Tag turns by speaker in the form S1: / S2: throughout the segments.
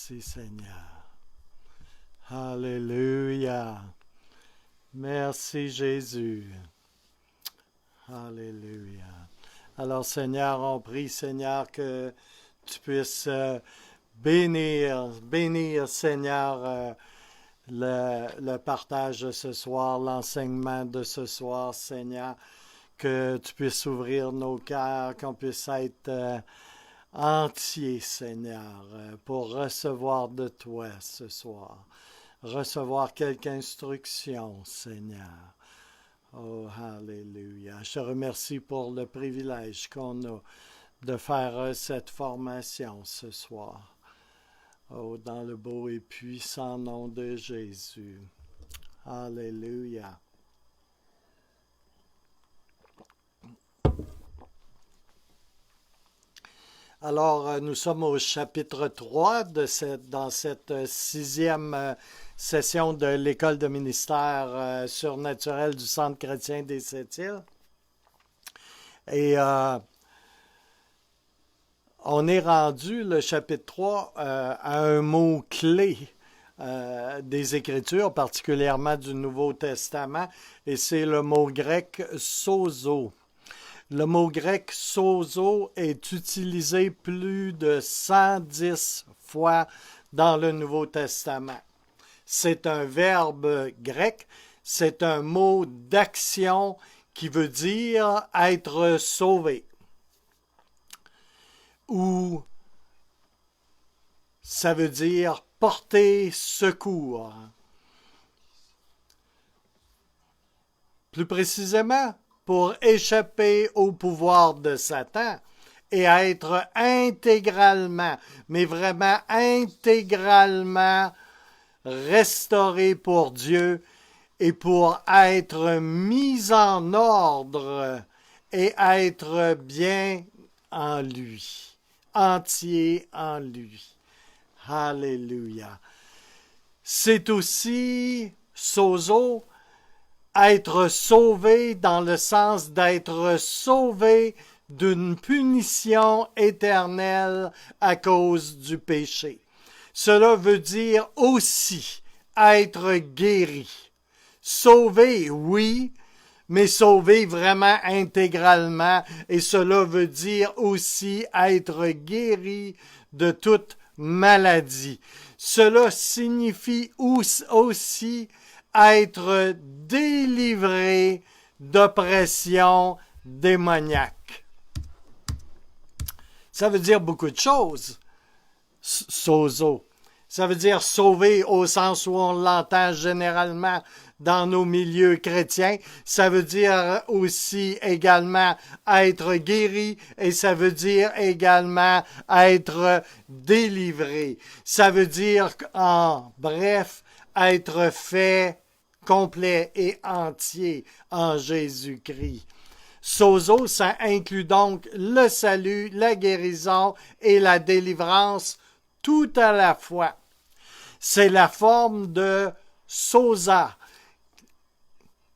S1: Merci Seigneur. Alléluia. Merci Jésus. Alléluia. Alors Seigneur, on prie Seigneur que tu puisses bénir Seigneur le partage de ce soir, l'enseignement de ce soir Seigneur, que tu puisses ouvrir nos cœurs, qu'on puisse être entiers Seigneur, pour recevoir de toi ce soir, recevoir quelque instruction Seigneur. Oh, alléluia. Je te remercie pour le privilège qu'on a de faire cette formation ce soir. Oh, dans le beau et puissant nom de Jésus. Alléluia. Alors, nous sommes au chapitre 3 dans cette sixième session de l'école de ministère surnaturel du Centre chrétien des Sept-Îles. Et on est rendu, le chapitre 3, à un mot-clé des Écritures, particulièrement du Nouveau Testament, et c'est le mot grec « sozo ». Le mot grec « sozo » est utilisé plus de 110 fois dans le Nouveau Testament. C'est un verbe grec, c'est un mot d'action qui veut dire être sauvé. Ou ça veut dire porter secours. Plus précisément, pour échapper au pouvoir de Satan et être intégralement, mais vraiment intégralement restauré pour Dieu et pour être mis en ordre et être bien en lui, entier en lui. Alléluia. C'est aussi sozo, être sauvé dans le sens d'être sauvé d'une punition éternelle à cause du péché. Cela veut dire aussi être guéri. Sauvé, oui, mais sauvé vraiment intégralement. Et cela veut dire aussi être guéri de toute maladie. Cela signifie aussi être délivré d'oppression démoniaque. Ça veut dire beaucoup de choses, sozo. Ça veut dire sauver au sens où on l'entend généralement dans nos milieux chrétiens. Ça veut dire aussi également être guéri et ça veut dire également être délivré. Ça veut dire, en bref, être fait complet et entier en Jésus-Christ. Sozo, ça inclut donc le salut, la guérison et la délivrance tout à la fois. C'est la forme de soza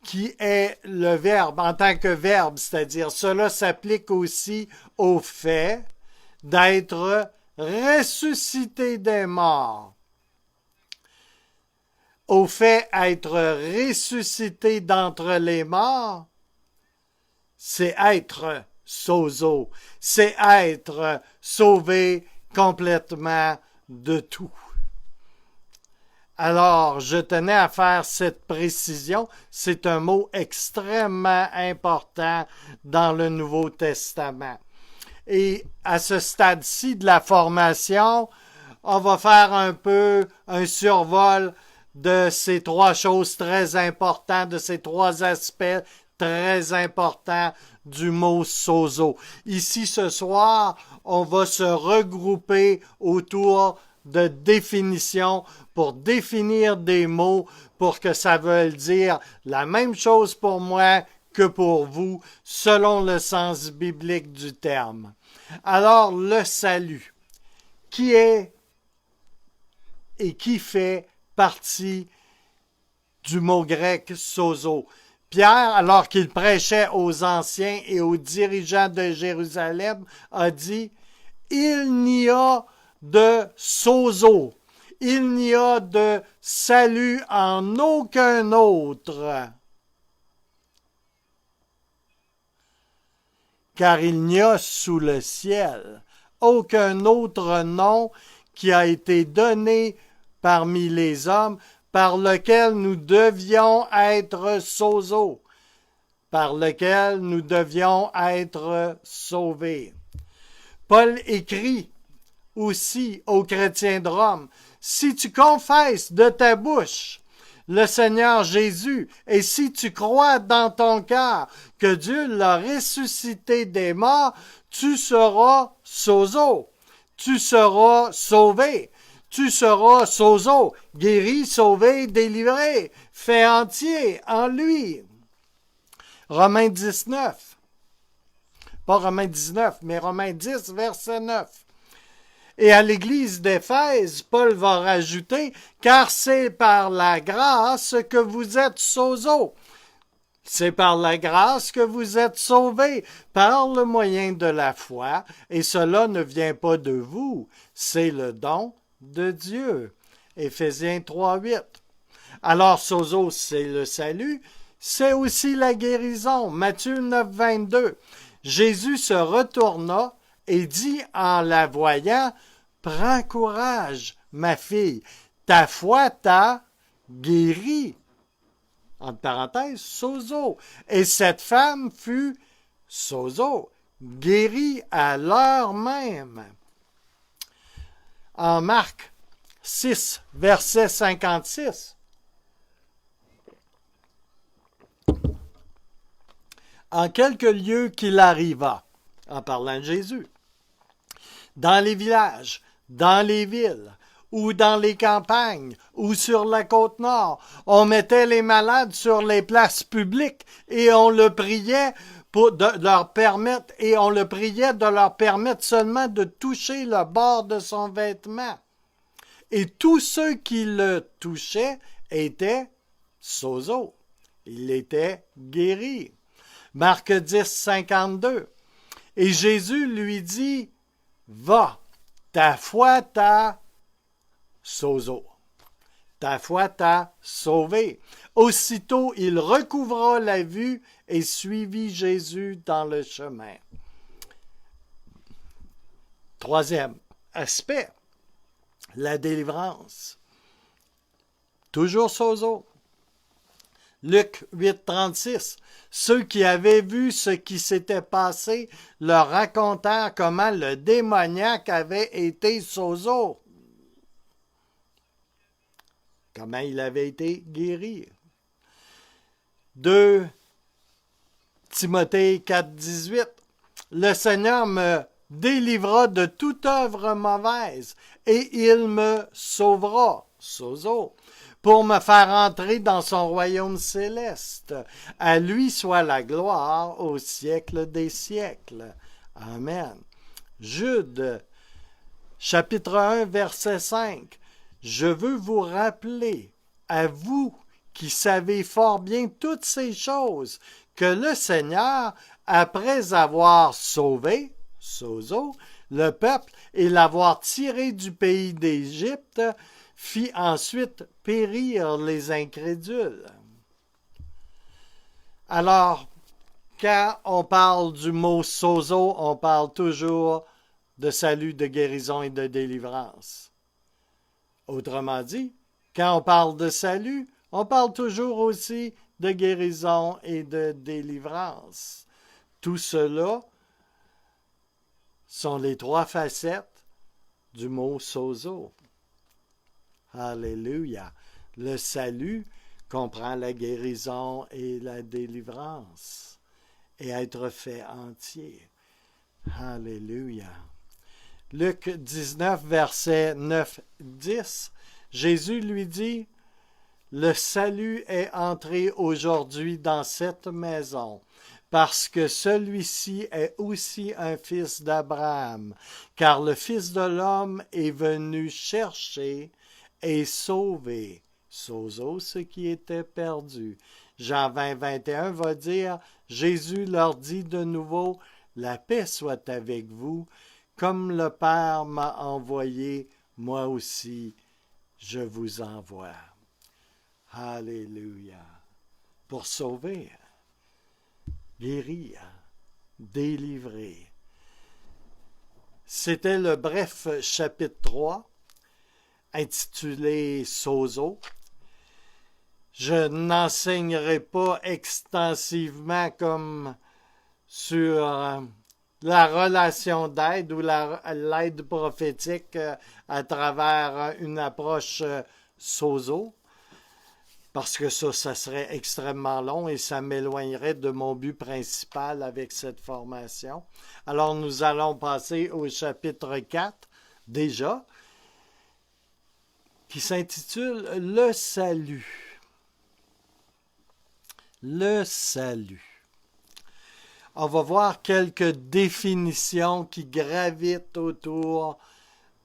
S1: qui est le verbe en tant que verbe, c'est-à-dire cela s'applique aussi au fait d'être ressuscité des morts. Au fait d'être ressuscité d'entre les morts, c'est être sozo, c'est être sauvé complètement de tout. Alors, je tenais à faire cette précision. C'est un mot extrêmement important dans le Nouveau Testament. Et à ce stade-ci de la formation, on va faire un peu un survol de ces trois choses très importantes, de ces trois aspects très importants du mot sozo. Ici, ce soir, on va se regrouper autour de définitions pour définir des mots pour que ça veuille dire la même chose pour moi que pour vous, selon le sens biblique du terme. Alors, le salut, qui est et qui fait partie du mot grec sozo. Pierre, alors qu'il prêchait aux anciens et aux dirigeants de Jérusalem, a dit « Il n'y a de sozo, Il n'y a de salut en aucun autre, car il n'y a sous le ciel aucun autre nom qui a été donné parmi les hommes par lequel nous devions être sozo, par lequel nous devions être sauvés. Paul écrit aussi aux chrétiens de Rome, si tu confesses de ta bouche le Seigneur Jésus, et si tu crois dans ton cœur que Dieu l'a ressuscité des morts, tu seras sozo, tu seras sauvé, tu seras sozo, guéri, sauvé, délivré, fait entier en lui. Romains 19, pas Romains 19, mais Romains 10, verset 9. Et à l'église d'Éphèse, Paul va rajouter, car c'est par la grâce que vous êtes sozo. C'est par la grâce que vous êtes sauvés, par le moyen de la foi, et cela ne vient pas de vous, c'est le don de Dieu. Éphésiens 3, 8. Alors, sozo, c'est le salut, c'est aussi la guérison. Matthieu 9, 22. Jésus se retourna et dit en la voyant, « Prends courage, ma fille, ta foi t'a guérie. » Entre parenthèses, sozo. Et cette femme fut sozo, guérie à l'heure même. En Marc 6, verset 56. En quelques lieux qu'il arriva, en parlant de Jésus, dans les villages, dans les villes, ou dans les campagnes, ou sur la côte nord, on mettait les malades sur les places publiques et on le priait de leur permettre seulement de toucher le bord de son vêtement. Et tous ceux qui le touchaient étaient sozo. Ils étaient guéris. Marc 10, 52. Et Jésus lui dit, « Va, ta foi t'a sozo. Ta foi t'a sauvé. » Aussitôt, il recouvra la vue et suivit Jésus dans le chemin. Troisième aspect, la délivrance. Toujours sozo. Luc 8, 36. Ceux qui avaient vu ce qui s'était passé leur racontèrent comment le démoniaque avait été sozo. Comment il avait été guéri. 2 Timothée 4, 18. Le Seigneur me délivra de toute œuvre mauvaise et il me sauvera. Sozo. Pour me faire entrer dans son royaume céleste. À lui soit la gloire au siècle des siècles. Amen. Jude, chapitre 1, verset 5. Je veux vous rappeler, à vous qui savez fort bien toutes ces choses, que le Seigneur, après avoir sauvé, sozo, le peuple et l'avoir tiré du pays d'Égypte, fit ensuite périr les incrédules. Alors, quand on parle du mot sozo, on parle toujours de salut, de guérison et de délivrance. Autrement dit, quand on parle de salut, on parle toujours aussi de guérison et de délivrance. Tout cela sont les trois facettes du mot sozo. Alléluia. Le salut comprend la guérison et la délivrance et être fait entier. Alléluia. Luc 19, versets 9-10, Jésus lui dit, « Le salut est entré aujourd'hui dans cette maison, parce que celui-ci est aussi un fils d'Abraham, car le Fils de l'homme est venu chercher et sauver, sozo, ce qui était perdu. » Jean 20, 21 va dire, Jésus leur dit de nouveau, « La paix soit avec vous, comme le Père m'a envoyé, moi aussi je vous envoie. Alléluia. Pour sauver, guérir, délivrer. C'était le bref chapitre 3, intitulé Sozo. Je n'enseignerai pas extensivement comme sur la relation d'aide ou l'aide prophétique à travers une approche Sozo, parce que ça serait extrêmement long et ça m'éloignerait de mon but principal avec cette formation. Alors nous allons passer au chapitre 4, déjà, qui s'intitule « Le salut ». Le salut. On va voir quelques définitions qui gravitent autour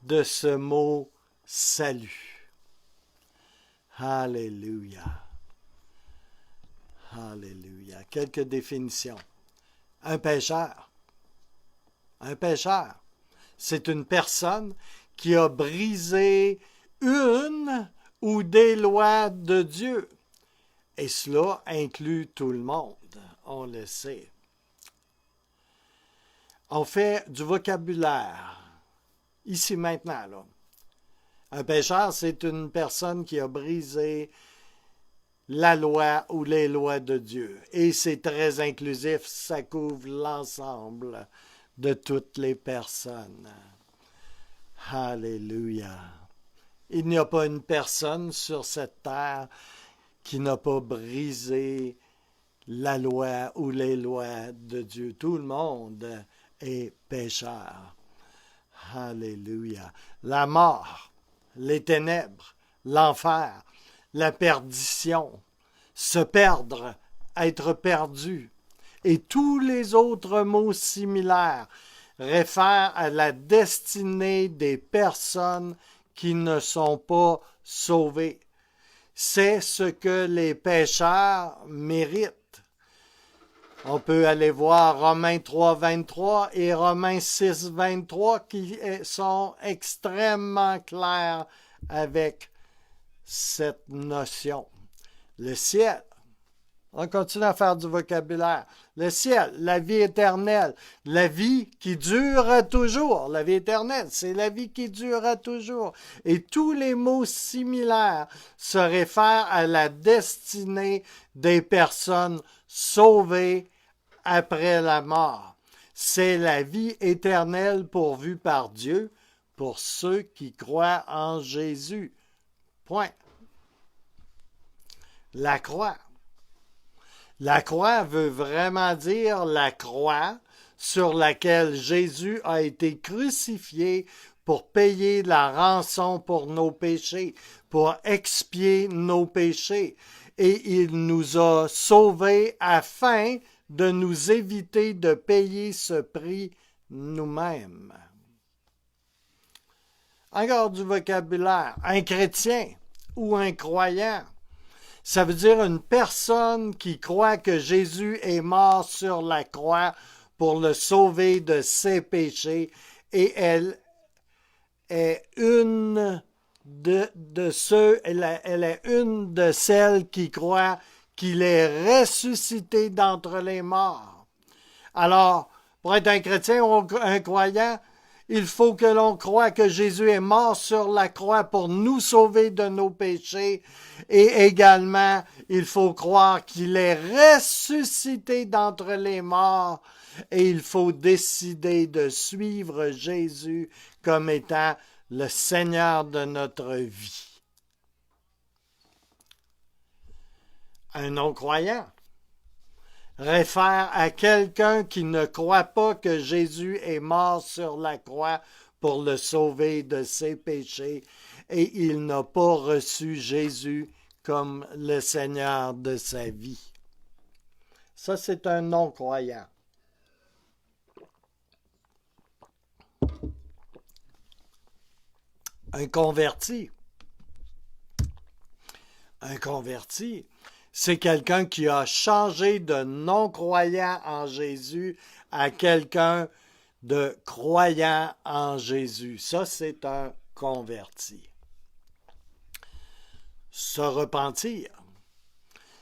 S1: de ce mot « salut ». Alléluia. Alléluia. Quelques définitions. Un pécheur. Un pécheur, c'est une personne qui a brisé une ou des lois de Dieu. Et cela inclut tout le monde, on le sait. On fait du vocabulaire, ici maintenant, là. Un pécheur, c'est une personne qui a brisé la loi ou les lois de Dieu. Et c'est très inclusif, ça couvre l'ensemble de toutes les personnes. Alléluia. Il n'y a pas une personne sur cette terre qui n'a pas brisé la loi ou les lois de Dieu. Tout le monde est pécheur. Alléluia. La mort, les ténèbres, l'enfer, la perdition, se perdre, être perdu, et tous les autres mots similaires réfèrent à la destinée des personnes qui ne sont pas sauvées. C'est ce que les pécheurs méritent. On peut aller voir Romains 3, 23 et Romains 6, 23 qui sont extrêmement clairs avec cette notion. Le ciel, on continue à faire du vocabulaire. Le ciel, la vie éternelle, la vie qui dure à toujours. La vie éternelle, c'est la vie qui dure à toujours. Et tous les mots similaires se réfèrent à la destinée des personnes sauvées après la mort. C'est la vie éternelle pourvue par Dieu pour ceux qui croient en Jésus. Point. La croix. La croix veut vraiment dire la croix sur laquelle Jésus a été crucifié pour payer la rançon pour nos péchés, pour expier nos péchés. Et il nous a sauvés afin de nous éviter de payer ce prix nous-mêmes. Encore du vocabulaire. Un chrétien ou un croyant. Ça veut dire une personne qui croit que Jésus est mort sur la croix pour le sauver de ses péchés et elle est une de ceux, elle est une de celles qui croient qu'il est ressuscité d'entre les morts. Alors, pour être un chrétien ou un croyant, il faut que l'on croie que Jésus est mort sur la croix pour nous sauver de nos péchés et également il faut croire qu'il est ressuscité d'entre les morts et il faut décider de suivre Jésus comme étant le Seigneur de notre vie. Un non-croyant réfère à quelqu'un qui ne croit pas que Jésus est mort sur la croix pour le sauver de ses péchés et il n'a pas reçu Jésus comme le Seigneur de sa vie. Ça, c'est un non-croyant. Un converti. Un converti, c'est quelqu'un qui a changé de non-croyant en Jésus à quelqu'un de croyant en Jésus. Ça, c'est un converti. Se repentir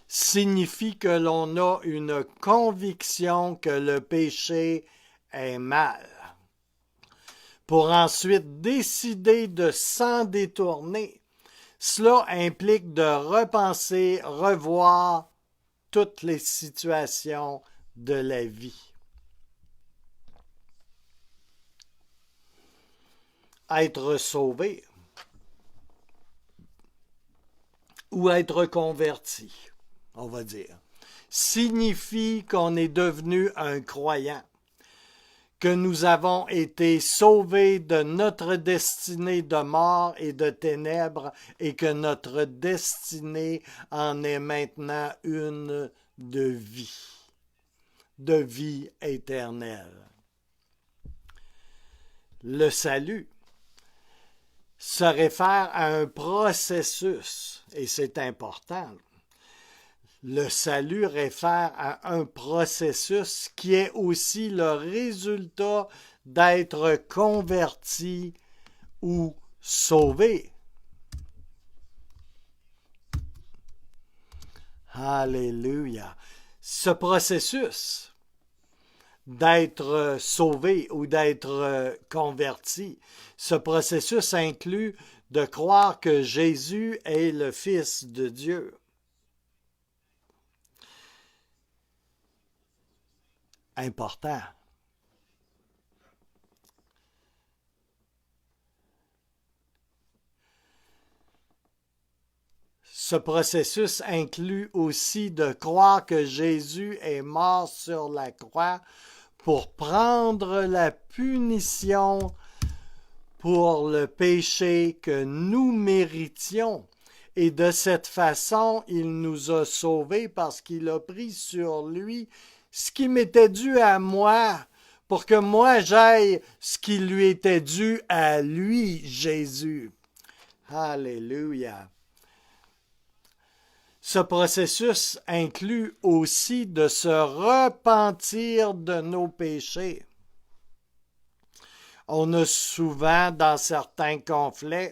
S1: signifie que l'on a une conviction que le péché est mal, pour ensuite décider de s'en détourner. Cela implique de repenser, revoir toutes les situations de la vie. Être sauvé ou être converti, on va dire, signifie qu'on est devenu un croyant, que nous avons été sauvés de notre destinée de mort et de ténèbres et que notre destinée en est maintenant une de vie éternelle. Le salut se réfère à un processus, et c'est important. Le salut réfère à un processus qui est aussi le résultat d'être converti ou sauvé. Alléluia. Ce processus d'être sauvé ou d'être converti, ce processus inclut de croire que Jésus est le Fils de Dieu. Important. Ce processus inclut aussi de croire que Jésus est mort sur la croix pour prendre la punition pour le péché que nous méritions. Et de cette façon, il nous a sauvés parce qu'il a pris sur lui ce qui m'était dû à moi, pour que moi j'aille ce qui lui était dû à lui, Jésus. Alléluia. Ce processus inclut aussi de se repentir de nos péchés. On a souvent, dans certains conflits,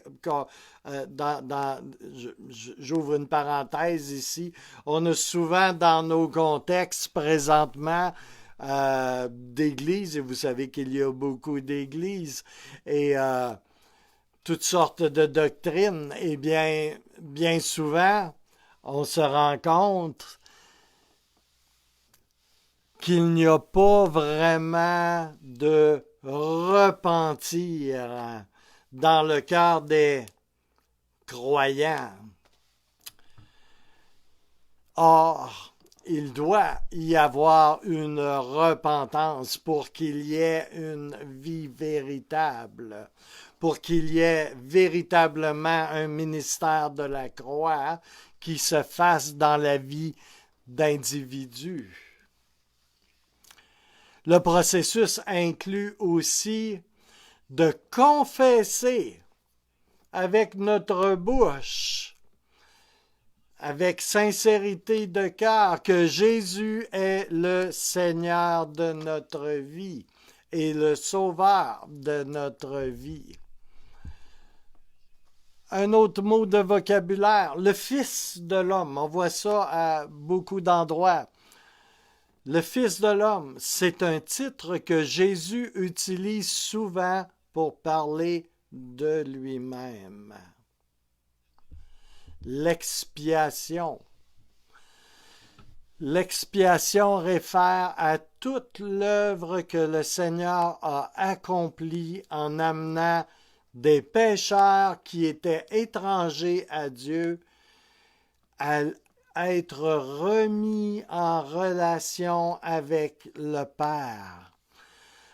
S1: j'ouvre une parenthèse ici, on a souvent dans nos contextes présentement d'églises, et vous savez qu'il y a beaucoup d'églises, et toutes sortes de doctrines, et bien souvent, on se rend compte qu'il n'y a pas vraiment de repentir dans le cœur des croyants. Or, il doit y avoir une repentance pour qu'il y ait une vie véritable, pour qu'il y ait véritablement un ministère de la croix qui se fasse dans la vie d'individus. Le processus inclut aussi de confesser avec notre bouche, avec sincérité de cœur, que Jésus est le Seigneur de notre vie et le Sauveur de notre vie. Un autre mot de vocabulaire, le Fils de l'homme, on voit ça à beaucoup d'endroits. Le Fils de l'homme, c'est un titre que Jésus utilise souvent pour parler de lui-même. L'expiation. L'expiation réfère à toute l'œuvre que le Seigneur a accomplie en amenant des pécheurs qui étaient étrangers à Dieu à être remis en relation avec le Père.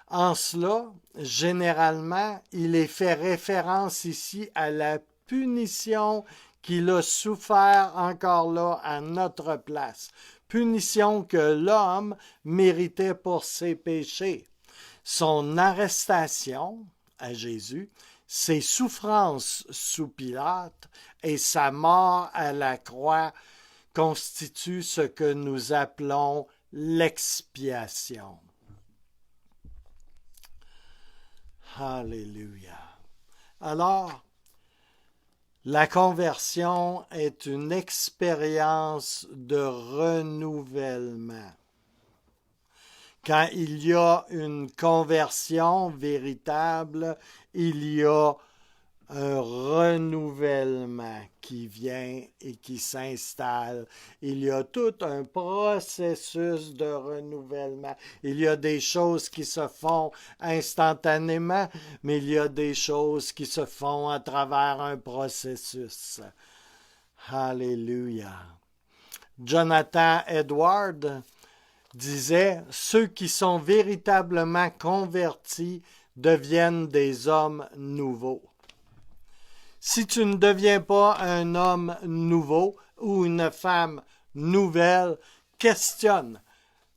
S1: En cela, généralement, il est fait référence ici à la punition qu'il a souffert encore là à notre place. Punition que l'homme méritait pour ses péchés. Son arrestation à Jésus, ses souffrances sous Pilate et sa mort à la croix constituent ce que nous appelons l'expiation. Alléluia. Alors, La conversion est une expérience de renouvellement. Quand il y a une conversion véritable, il y a un renouvellement qui vient et qui s'installe. Il y a tout un processus de renouvellement. Il y a des choses qui se font instantanément, mais il y a des choses qui se font à travers un processus. Alléluia. Jonathan Edwards disait, ceux qui sont véritablement convertis deviennent des hommes nouveaux. Si tu ne deviens pas un homme nouveau ou une femme nouvelle, questionne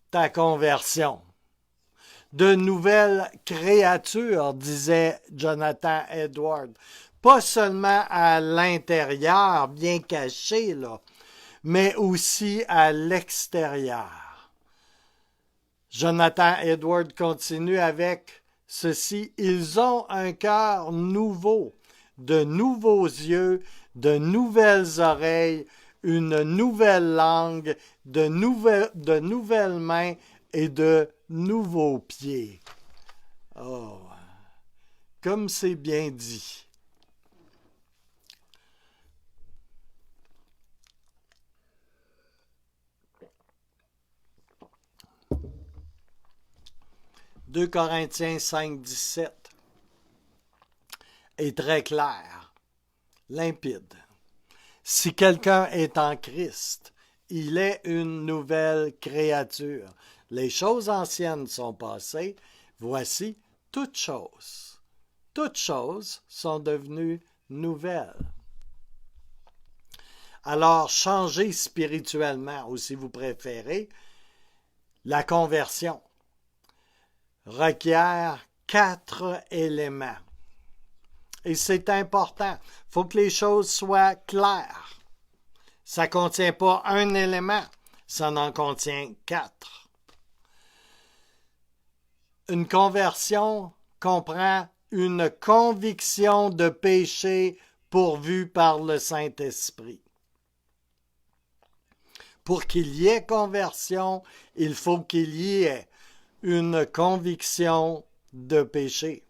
S1: ta conversion. De nouvelles créatures, disait Jonathan Edwards, pas seulement à l'intérieur, bien caché, là, mais aussi à l'extérieur. Jonathan Edwards continue avec ceci, ils ont un cœur nouveau, de nouveaux yeux, de nouvelles oreilles, une nouvelle langue, de nouvelles mains et de nouveaux pieds. Oh, comme c'est bien dit. « 2 Corinthiens 5, 17 est très clair, limpide. Si quelqu'un est en Christ, il est une nouvelle créature. Les choses anciennes sont passées, voici toutes choses. Toutes choses sont devenues nouvelles. Alors, changer spirituellement, ou si vous préférez, la conversion requiert 4 éléments. Et c'est important. Il faut que les choses soient claires. Ça ne contient pas un élément, ça en contient 4. Une conversion comprend une conviction de péché pourvue par le Saint-Esprit. Pour qu'il y ait conversion, il faut qu'il y ait une conviction de péché.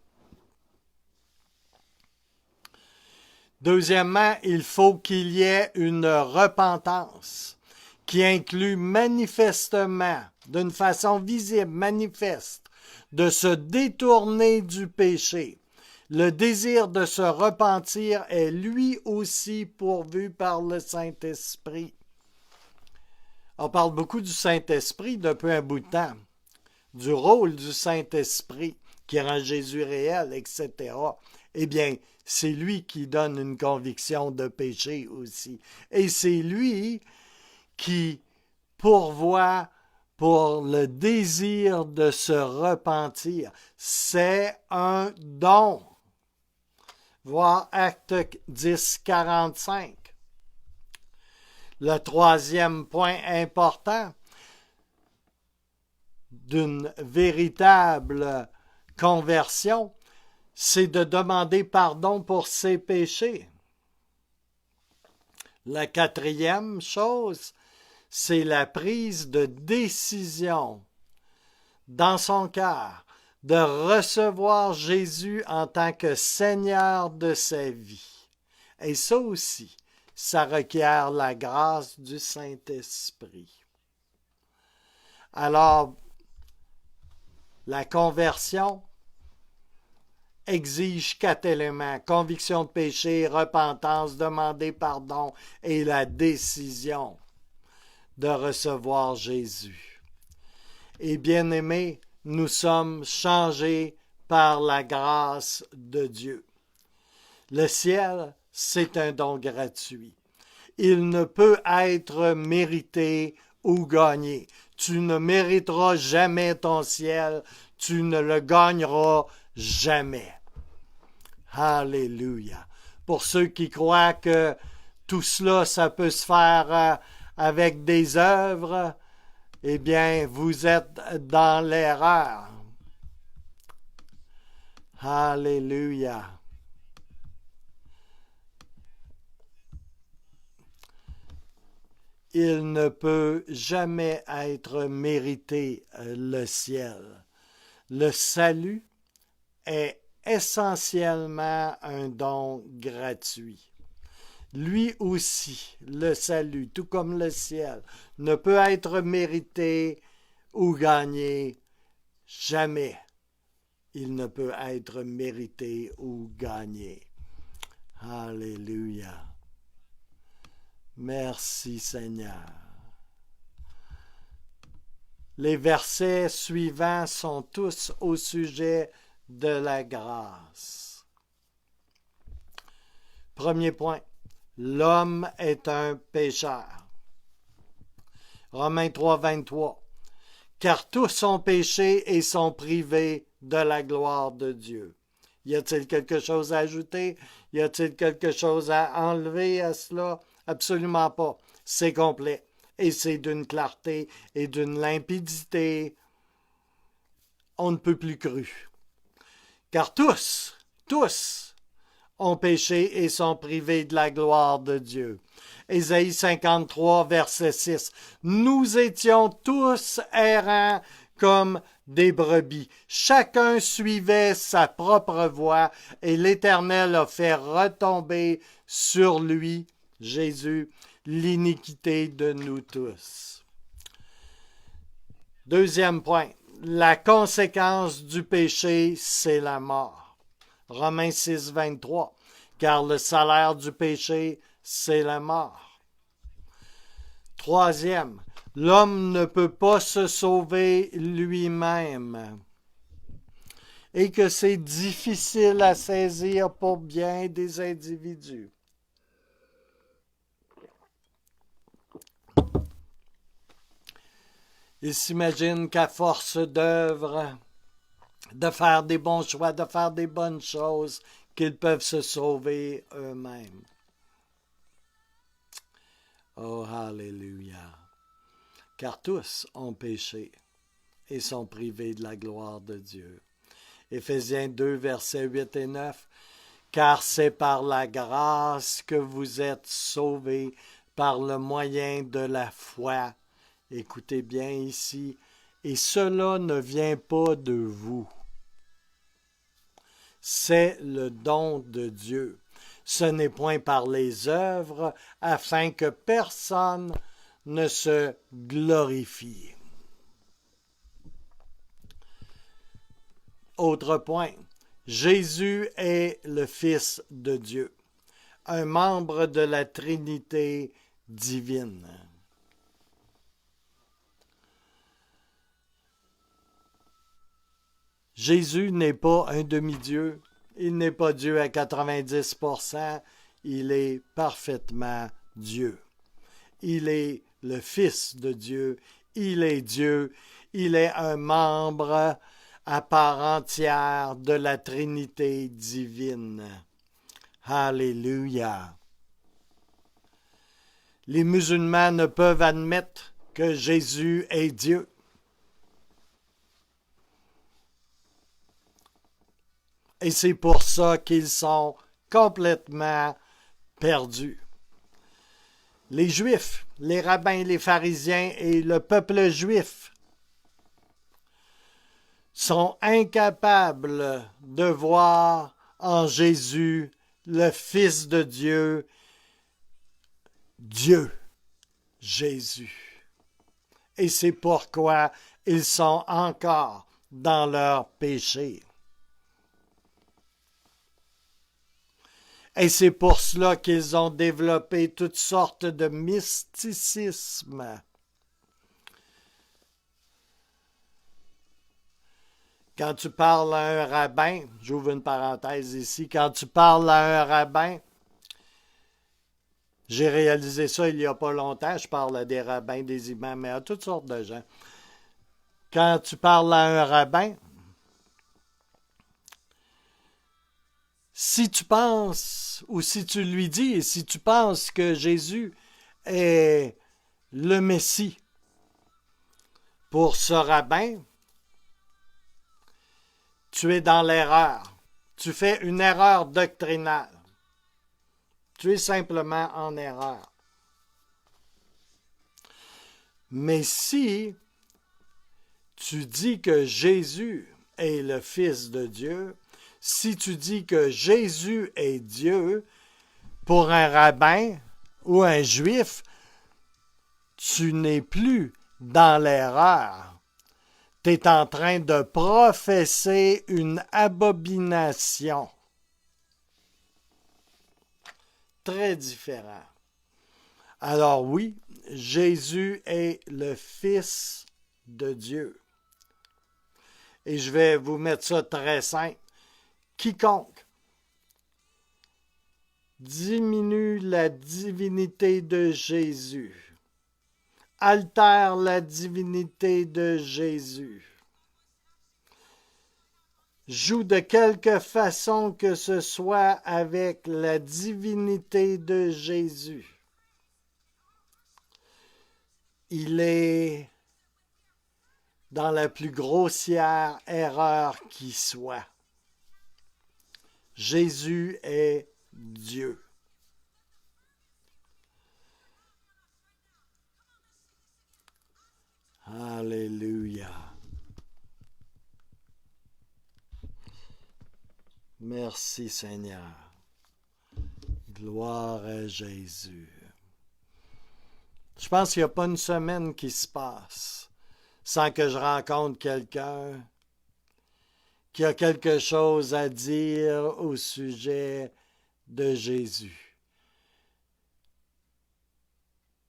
S1: Deuxièmement, il faut qu'il y ait une repentance qui inclut manifestement, d'une façon visible, manifeste, de se détourner du péché. Le désir de se repentir est lui aussi pourvu par le Saint-Esprit. On parle beaucoup du Saint-Esprit depuis un bout de temps, du rôle du Saint-Esprit qui rend Jésus réel, etc. Eh bien, c'est lui qui donne une conviction de péché aussi. Et c'est lui qui pourvoit pour le désir de se repentir. C'est un don. Voir Acte 10, 45. Le troisième point important d'une véritable conversion, c'est de demander pardon pour ses péchés. La quatrième chose, c'est la prise de décision dans son cœur de recevoir Jésus en tant que Seigneur de sa vie. Et ça aussi, ça requiert la grâce du Saint-Esprit. Alors, la conversion exige 4 éléments, conviction de péché, repentance, demander pardon et la décision de recevoir Jésus. Et bien-aimés, nous sommes changés par la grâce de Dieu. Le ciel, c'est un don gratuit. Il ne peut être mérité ou gagné. Tu ne mériteras jamais ton ciel, tu ne le gagneras jamais. Alléluia. Pour ceux qui croient que tout cela, ça peut se faire avec des œuvres, eh bien, vous êtes dans l'erreur. Alléluia. il ne peut jamais être mérité le ciel. Le salut est essentiellement un don gratuit. Lui aussi, le salut, tout comme le ciel, ne peut être mérité ou gagné. Jamais il ne peut être mérité ou gagné. Alléluia. Merci Seigneur. Les versets suivants sont tous au sujet de la grâce. Premier point, l'homme est un pécheur. Romains 3, 23. Car tous ont péché et sont privés de la gloire de Dieu. Y a-t-il quelque chose à ajouter? Y a-t-il quelque chose à enlever à cela? Absolument pas. C'est complet. Et c'est d'une clarté et d'une limpidité. On ne peut plus cru. Car tous ont péché et sont privés de la gloire de Dieu. Ésaïe 53, verset 6. Nous étions tous errants comme des brebis. Chacun suivait sa propre voie et l'Éternel a fait retomber sur lui, Jésus, l'iniquité de nous tous. Deuxième point, la conséquence du péché, c'est la mort. Romains 6, 23. Car le salaire du péché, c'est la mort. Troisième, l'homme ne peut pas se sauver lui-même et que c'est difficile à saisir pour bien des individus. Ils s'imaginent qu'à force d'œuvre, de faire des bons choix, de faire des bonnes choses, qu'ils peuvent se sauver eux-mêmes. Oh, alléluia! Car tous ont péché et sont privés de la gloire de Dieu. Éphésiens 2, versets 8 et 9. Car c'est par la grâce que vous êtes sauvés par le moyen de la foi. Écoutez bien ici. Et cela ne vient pas de vous. C'est le don de Dieu. Ce n'est point par les œuvres, afin que personne ne se glorifie. Autre point, Jésus est le Fils de Dieu, un membre de la Trinité divine. Jésus n'est pas un demi-dieu, il n'est pas Dieu à 90%, il est parfaitement Dieu. Il est le Fils de Dieu, il est Dieu, il est un membre à part entière de la Trinité divine. Alléluia. Les musulmans ne peuvent admettre que Jésus est Dieu. Et c'est pour ça qu'ils sont complètement perdus. Les Juifs, les rabbins, les pharisiens et le peuple juif sont incapables de voir en Jésus, le Fils de Dieu, Dieu, Jésus. Et c'est pourquoi ils sont encore dans leur péché. Et c'est pour cela qu'ils ont développé toutes sortes de mysticisme. Quand tu parles à un rabbin, j'ouvre une parenthèse ici, quand tu parles à un rabbin, j'ai réalisé ça il n'y a pas longtemps, je parle à des rabbins, des imams, mais à toutes sortes de gens. Quand tu parles à un rabbin, si tu penses, ou si tu lui dis, et si tu penses que Jésus est le Messie, pour ce rabbin, tu es dans l'erreur. Tu fais une erreur doctrinale. Tu es simplement en erreur. Mais si tu dis que Jésus est le Fils de Dieu, si tu dis que Jésus est Dieu, pour un rabbin ou un juif, tu n'es plus dans l'erreur. Tu es en train de professer une abomination. Très différent. Alors oui, Jésus est le Fils de Dieu. Et je vais vous mettre ça très simple. Quiconque diminue la divinité de Jésus, altère la divinité de Jésus, joue de quelque façon que ce soit avec la divinité de Jésus, il est dans la plus grossière erreur qui soit. Jésus est Dieu. Alléluia. Merci Seigneur. Gloire à Jésus. Je pense qu'il n'y a pas une semaine qui se passe sans que je rencontre quelqu'un qui a quelque chose à dire au sujet de Jésus,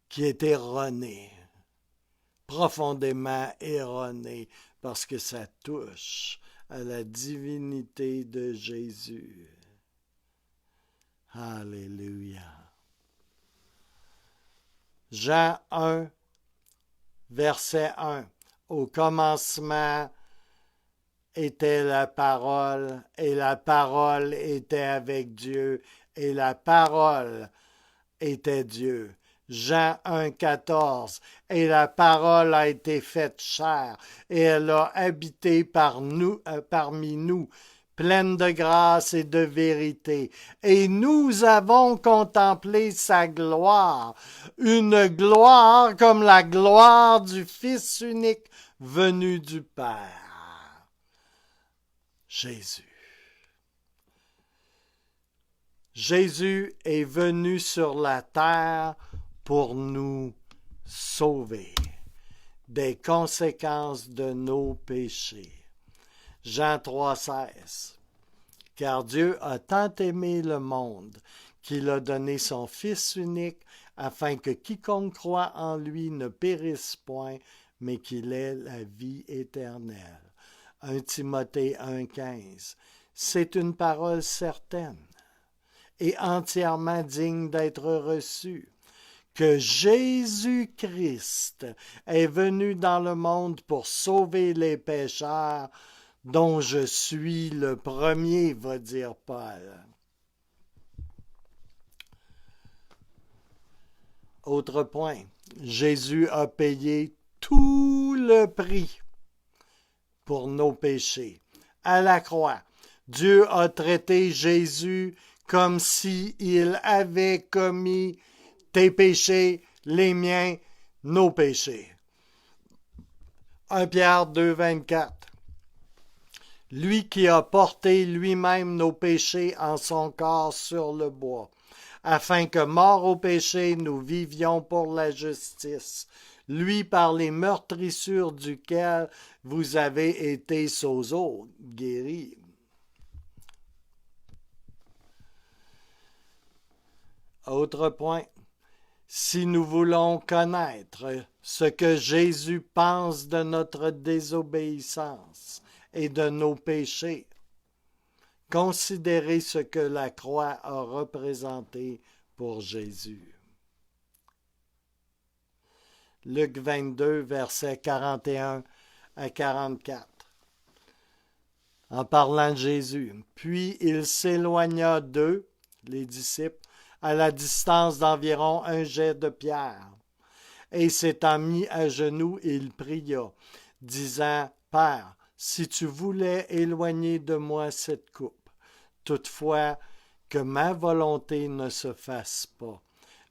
S1: qui est erroné, profondément erroné, parce que ça touche à la divinité de Jésus. Alléluia. Jean 1, verset 1. Au commencement était la parole, et la parole était avec Dieu, et la parole était Dieu. Jean 1, 14. Et la parole a été faite chair, et elle a habité parmi nous, pleine de grâce et de vérité. Et nous avons contemplé sa gloire, une gloire comme la gloire du Fils unique venu du Père. Jésus. Jésus est venu sur la terre pour nous sauver des conséquences de nos péchés. Jean 3,16. Car Dieu a tant aimé le monde qu'il a donné son Fils unique afin que quiconque croit en lui ne périsse point, mais qu'il ait la vie éternelle. 1 Timothée 1,15. C'est une parole certaine et entièrement digne d'être reçue, que Jésus-Christ est venu dans le monde pour sauver les pécheurs, dont je suis le premier, va dire Paul. Autre point, Jésus a payé tout le prix pour nos péchés. À la croix, Dieu a traité Jésus comme s'il avait commis tes péchés, les miens, nos péchés. 1 Pierre 2, 24. Lui qui a porté lui-même nos péchés en son corps sur le bois, afin que, morts au péché, nous vivions pour la justice. Lui, par les meurtrissures duquel vous avez été sozo, guéris. Autre point. Si nous voulons connaître ce que Jésus pense de notre désobéissance et de nos péchés, considérez ce que la croix a représenté pour Jésus. Luc 22, versets 41 à 44. En parlant de Jésus. Puis il s'éloigna d'eux, les disciples, à la distance d'environ un jet de pierre. Et s'étant mis à genoux, il pria, disant, Père, si tu voulais éloigner de moi cette coupe, toutefois que ma volonté ne se fasse pas,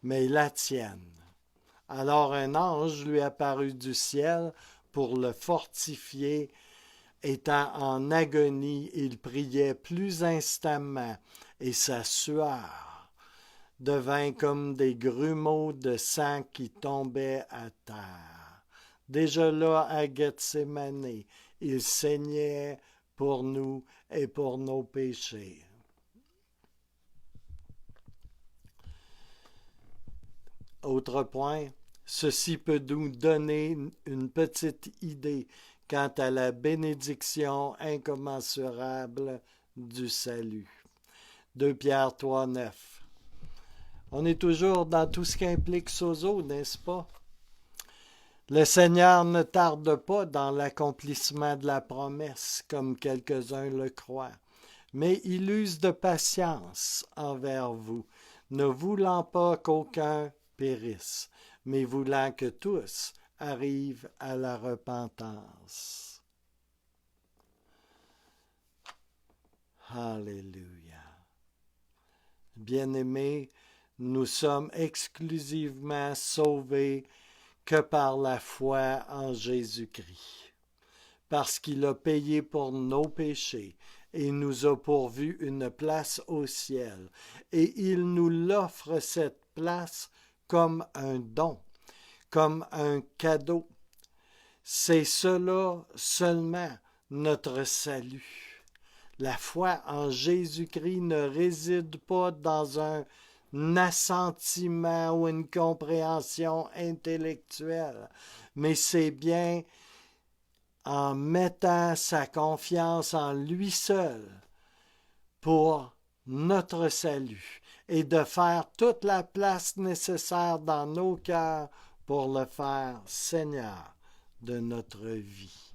S1: mais la tienne. Alors un ange lui apparut du ciel pour le fortifier. Étant en agonie, il priait plus instamment, et sa sueur devint comme des grumeaux de sang qui tombaient à terre. Déjà là, à Gethsémani, il saignait pour nous et pour nos péchés. Autre point, ceci peut nous donner une petite idée quant à la bénédiction incommensurable du salut. 2 Pierre 3, 9. On est toujours dans tout ce qui implique sozo, n'est-ce pas? Le Seigneur ne tarde pas dans l'accomplissement de la promesse, comme quelques-uns le croient, mais il use de patience envers vous, ne voulant pas qu'aucun périsse, mais voulant que tous arrivent à la repentance. Alléluia. Bien-aimés, nous sommes exclusivement sauvés que par la foi en Jésus-Christ, parce qu'il a payé pour nos péchés et nous a pourvu une place au ciel, et il nous l'offre cette place comme un don, comme un cadeau. C'est cela seulement notre salut. La foi en Jésus-Christ ne réside pas dans un assentiment ou une compréhension intellectuelle, mais c'est bien en mettant sa confiance en lui seul pour notre salut et de faire toute la place nécessaire dans nos cœurs pour le faire Seigneur de notre vie.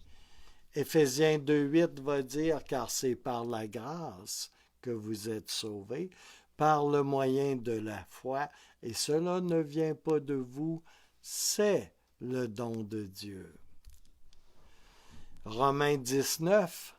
S1: Éphésiens 2,8 va dire, car c'est par la grâce que vous êtes sauvés, par le moyen de la foi, et cela ne vient pas de vous, c'est le don de Dieu. Romains 19,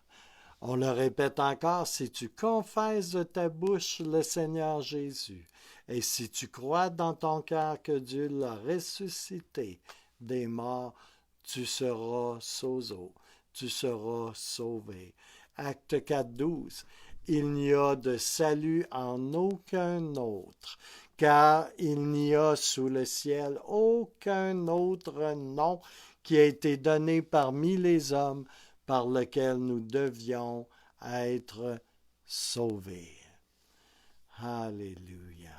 S1: on le répète encore, si tu confesses de ta bouche le Seigneur Jésus, et si tu crois dans ton cœur que Dieu l'a ressuscité des morts, tu seras sozo, tu seras sauvé. Acte 4, 12. Il n'y a de salut en aucun autre, car il n'y a sous le ciel aucun autre nom qui a été donné parmi les hommes par lequel nous devions être sauvés. Alléluia.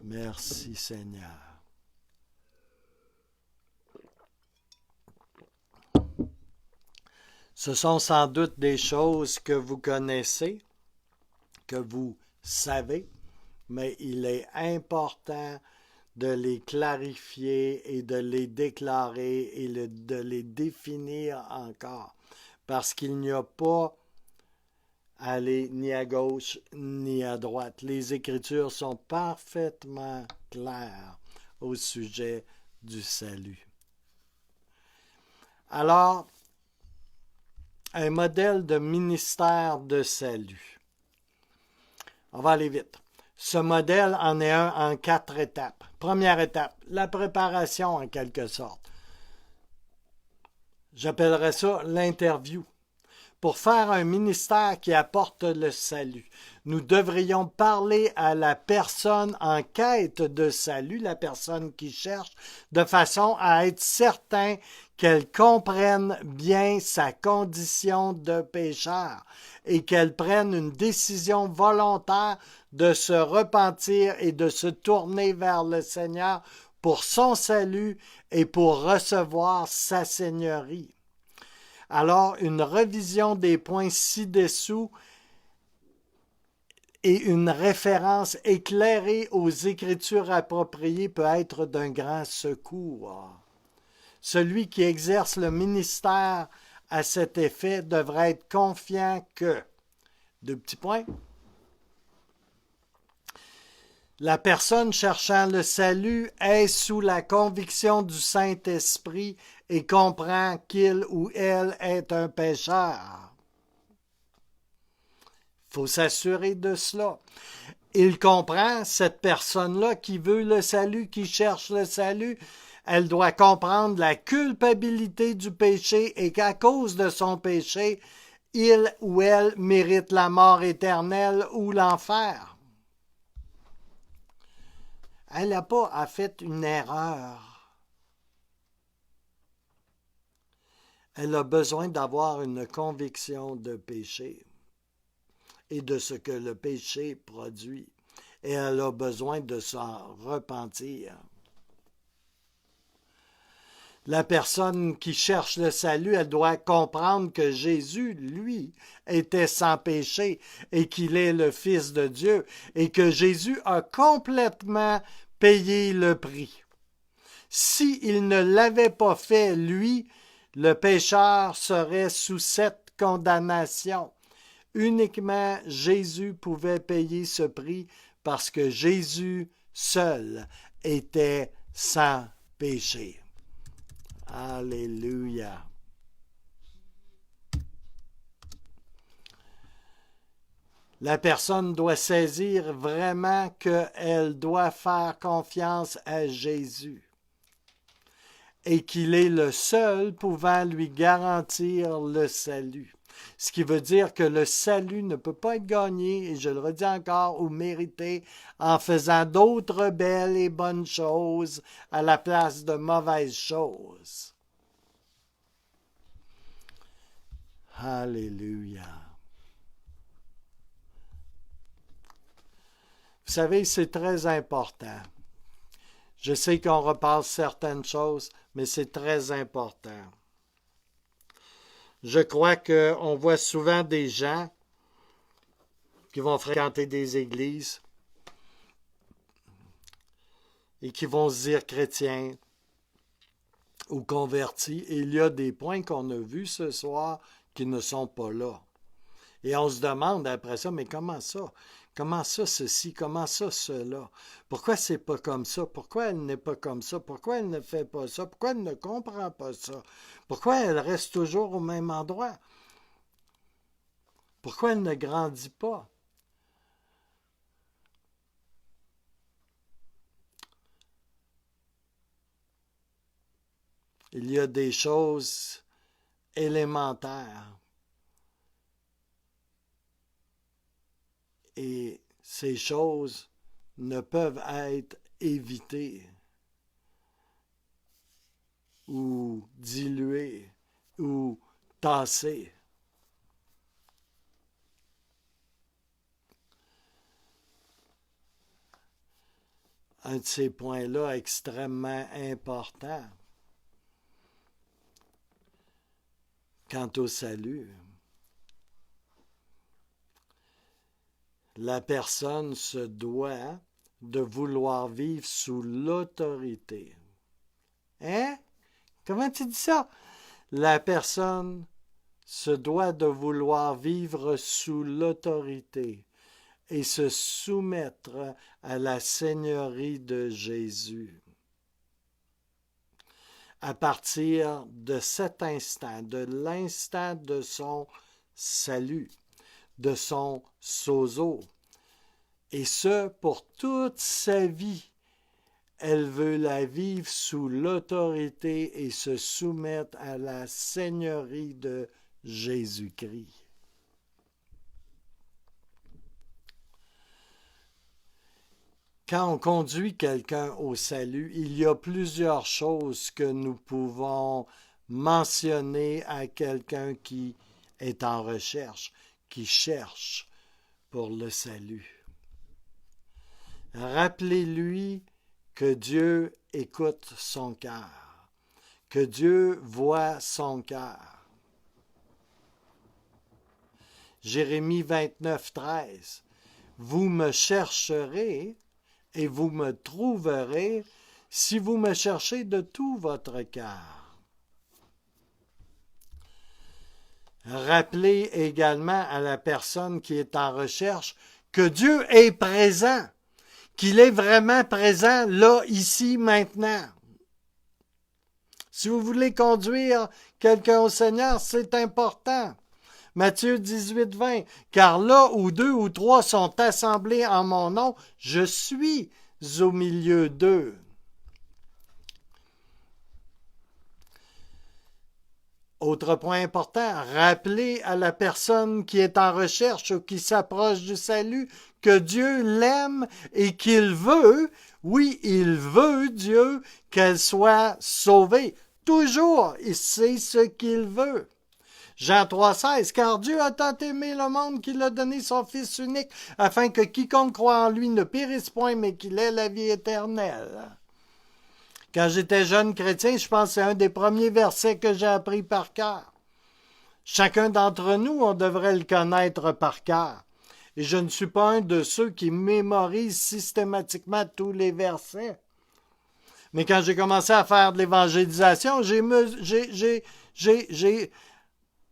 S1: Merci Seigneur. Ce sont sans doute des choses que vous connaissez, que vous savez, mais il est important de les clarifier et de les déclarer et de les définir encore, parce qu'il n'y a pas à aller ni à gauche ni à droite. Les Écritures sont parfaitement claires au sujet du salut. Alors, un modèle de ministère de salut. On va aller vite. Ce modèle en est un en 4 étapes. Première étape, la préparation en quelque sorte. J'appellerais ça l'interview. Pour faire un ministère qui apporte le salut, nous devrions parler à la personne en quête de salut, la personne qui cherche, de façon à être certain qu'elle comprenne bien sa condition de pécheur et qu'elle prenne une décision volontaire de se repentir et de se tourner vers le Seigneur pour son salut et pour recevoir sa seigneurie. Alors, une revision des points ci-dessous et une référence éclairée aux Écritures appropriées peut être d'un grand secours. Celui qui exerce le ministère à cet effet devrait être confiant que, 2 petits points, la personne cherchant le salut est sous la conviction du Saint-Esprit et comprend qu'il ou elle est un pécheur. Il faut s'assurer de cela. il comprend, cette personne-là qui veut le salut, qui cherche le salut, elle doit comprendre la culpabilité du péché et qu'à cause de son péché, il ou elle mérite la mort éternelle ou l'enfer. Elle n'a pas fait une erreur. Elle a besoin d'avoir une conviction de péché et de ce que le péché produit. Et elle a besoin de s'en repentir. La personne qui cherche le salut, elle doit comprendre que Jésus, lui, était sans péché et qu'il est le Fils de Dieu et que Jésus a complètement payé le prix. S'il ne l'avait pas fait, lui, le pécheur serait sous cette condamnation. Uniquement Jésus pouvait payer ce prix parce que Jésus seul était sans péché. Alléluia. La personne doit saisir vraiment qu'elle doit faire confiance à Jésus et qu'il est le seul pouvant lui garantir le salut. Ce qui veut dire que le salut ne peut pas être gagné, et je le redis encore, ou mérité en faisant d'autres belles et bonnes choses à la place de mauvaises choses. Alléluia. Vous savez, c'est très important. Je sais qu'on repasse certaines choses, mais c'est très important. Je crois qu'on voit souvent des gens qui vont fréquenter des églises et qui vont se dire chrétiens ou convertis. Et il y a des points qu'on a vus ce soir qui ne sont pas là. Et on se demande après ça, mais comment ça? Comment ça ceci? Comment ça cela? Pourquoi c'est pas comme ça? Pourquoi elle n'est pas comme ça? Pourquoi elle ne fait pas ça? Pourquoi elle ne comprend pas ça? Pourquoi elle reste toujours au même endroit? Pourquoi elle ne grandit pas? Il y a des choses élémentaires. Et ces choses ne peuvent être évitées ou diluées ou tassées. Un de ces points-là extrêmement important quant au salut. La personne se doit de vouloir vivre sous l'autorité. Hein? Comment tu dis ça? La personne se doit de vouloir vivre sous l'autorité et se soumettre à la seigneurie de Jésus. À partir de cet instant, de l'instant de son salut, de son sozo, et ce pour toute sa vie, elle veut la vivre sous l'autorité et se soumettre à la seigneurie de Jésus-Christ. Quand on conduit quelqu'un au salut, il y a plusieurs choses que nous pouvons mentionner à quelqu'un qui est en recherche, qui cherche pour le salut. Rappelez-lui que Dieu écoute son cœur, que Dieu voit son cœur. Jérémie 29, 13. Vous me chercherez et vous me trouverez si vous me cherchez de tout votre cœur. Rappelez également à la personne qui est en recherche que Dieu est présent, qu'il est vraiment présent là, ici, maintenant. Si vous voulez conduire quelqu'un au Seigneur, c'est important. Matthieu 18, 20. Car là où 2 ou 3 sont assemblés en mon nom, je suis au milieu d'eux. Autre point important, rappeler à la personne qui est en recherche ou qui s'approche du salut que Dieu l'aime et qu'il veut, oui, il veut, Dieu, qu'elle soit sauvée. Toujours, c'est ce qu'il veut. Jean 3,16, car Dieu a tant aimé le monde qu'il a donné son Fils unique, afin que quiconque croit en lui ne périsse point, mais qu'il ait la vie éternelle. Quand j'étais jeune chrétien, je pense que c'est un des premiers versets que j'ai appris par cœur. Chacun d'entre nous, on devrait le connaître par cœur. Et je ne suis pas un de ceux qui mémorisent systématiquement tous les versets. Mais quand j'ai commencé à faire de l'évangélisation, j'ai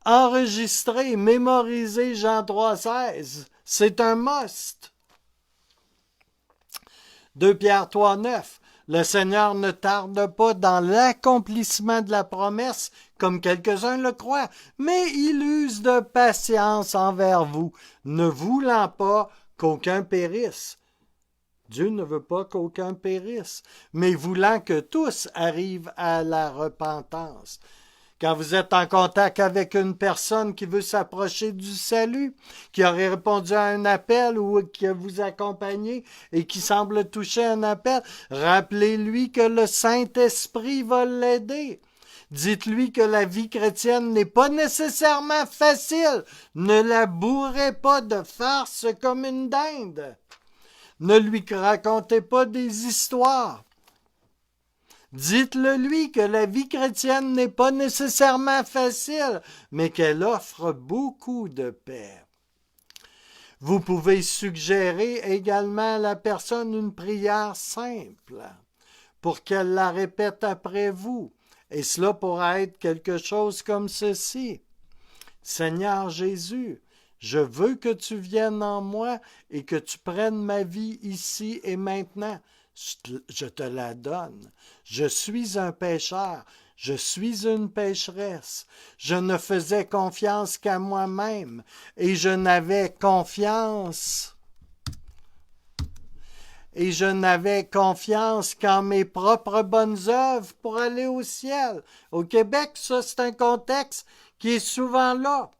S1: enregistré, mémorisé Jean 3,16. C'est un must. 2 Pierre 3,9. Le Seigneur ne tarde pas dans l'accomplissement de la promesse, comme quelques-uns le croient, mais il use de patience envers vous, ne voulant pas qu'aucun périsse. Dieu ne veut pas qu'aucun périsse, mais voulant que tous arrivent à la repentance. Quand vous êtes en contact avec une personne qui veut s'approcher du salut, qui aurait répondu à un appel ou qui vous accompagnez et qui semble toucher un appel, rappelez-lui que le Saint-Esprit va l'aider. Dites-lui que la vie chrétienne n'est pas nécessairement facile. Ne la bourrez pas de farce comme une dinde. Ne lui racontez pas des histoires. Dites-le lui que la vie chrétienne n'est pas nécessairement facile, mais qu'elle offre beaucoup de paix. Vous pouvez suggérer également à la personne une prière simple pour qu'elle la répète après vous. Et cela pourra être quelque chose comme ceci. Seigneur Jésus, je veux que tu viennes en moi et que tu prennes ma vie ici et maintenant. Je te la donne. Je suis un pécheur. Je suis une pécheresse. Je ne faisais confiance qu'à moi-même et je n'avais confiance. Et je n'avais confiance qu'en mes propres bonnes œuvres pour aller au ciel. Au Québec, ça, c'est un contexte qui est souvent là.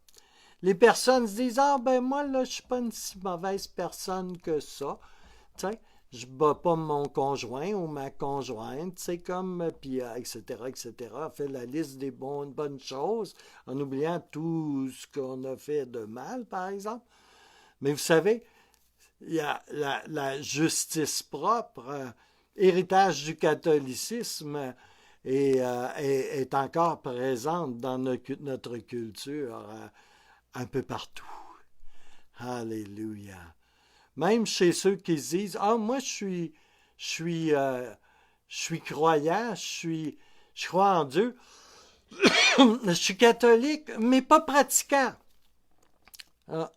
S1: Les personnes se disent « Ah, ben moi, là, je suis pas une si mauvaise personne que ça. » Tu sais, je bats pas mon conjoint ou ma conjointe, c'est comme, puis etc., etc. Fait la liste des bonnes choses en oubliant tout ce qu'on a fait de mal, par exemple. Mais vous savez, il y a la justice propre, héritage du catholicisme, est encore présente dans notre culture un peu partout. Alléluia. Même chez ceux qui se disent, ah, moi, je suis croyant, je crois en Dieu, je suis catholique, mais pas pratiquant. Ah,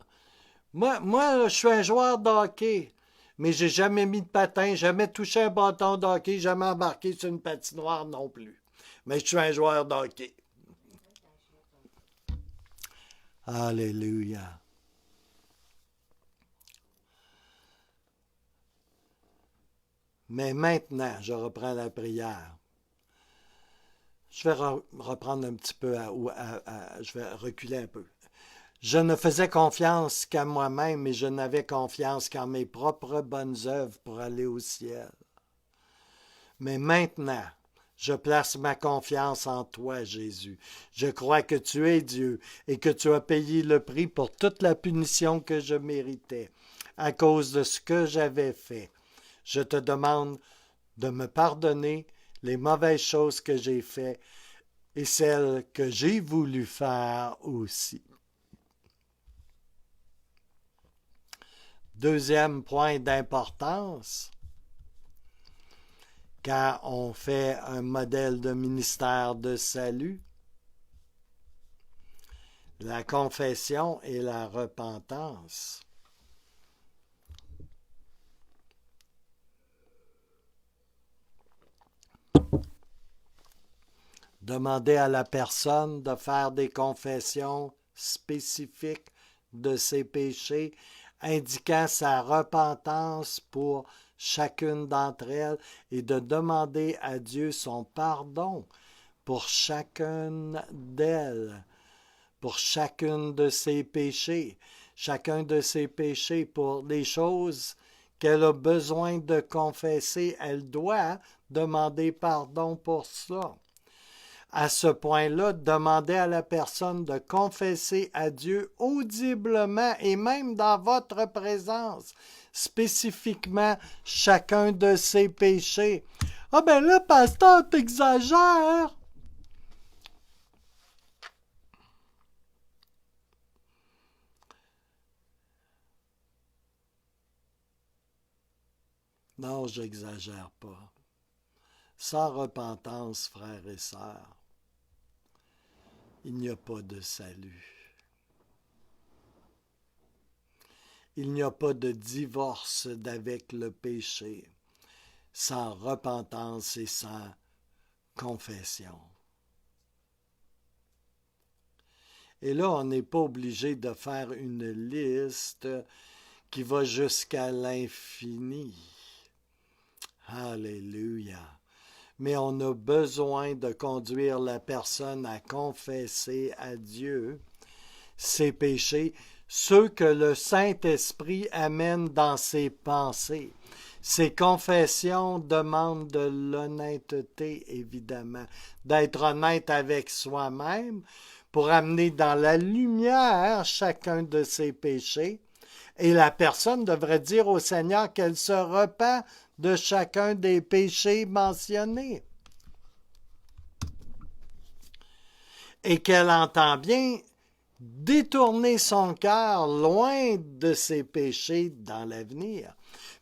S1: moi, je suis un joueur de hockey, mais j'ai jamais mis de patin, jamais touché un bâton de hockey, jamais embarqué sur une patinoire non plus. Mais je suis un joueur de hockey. Alléluia. Mais maintenant, je reprends la prière. Je vais reprendre un petit peu, je vais reculer un peu. Je ne faisais confiance qu'à moi-même et je n'avais confiance qu'en mes propres bonnes œuvres pour aller au ciel. Mais maintenant, je place ma confiance en toi, Jésus. Je crois que tu es Dieu et que tu as payé le prix pour toute la punition que je méritais à cause de ce que j'avais fait. Je te demande de me pardonner les mauvaises choses que j'ai faites et celles que j'ai voulu faire aussi. Deuxième point d'importance, quand on fait un modèle de ministère de salut, la confession et la repentance. Demandez à la personne de faire des confessions spécifique de ses péchés, indiquant sa repentance pour chacune d'entre elles et de demander à Dieu son pardon pour chacune d'elles, pour chacune de ses péchés, chacun de ses péchés pour les choses qu'elle a besoin de confesser, elle doit demander pardon pour cela. À ce point-là, demandez à la personne de confesser à Dieu audiblement et même dans votre présence, spécifiquement chacun de ses péchés. Ah ben là, pasteur, t'exagères! Non, j'exagère pas. Sans repentance, frères et sœurs, il n'y a pas de salut. Il n'y a pas de divorce d'avec le péché sans repentance et sans confession. Et là, on n'est pas obligé de faire une liste qui va jusqu'à l'infini. Alléluia. Mais on a besoin de conduire la personne à confesser à Dieu ses péchés, ceux que le Saint-Esprit amène dans ses pensées. Ces confessions demandent de l'honnêteté, évidemment, d'être honnête avec soi-même pour amener dans la lumière chacun de ses péchés. Et la personne devrait dire au Seigneur qu'elle se repent de chacun des péchés mentionnés. Et qu'elle entend bien détourner son cœur loin de ses péchés dans l'avenir.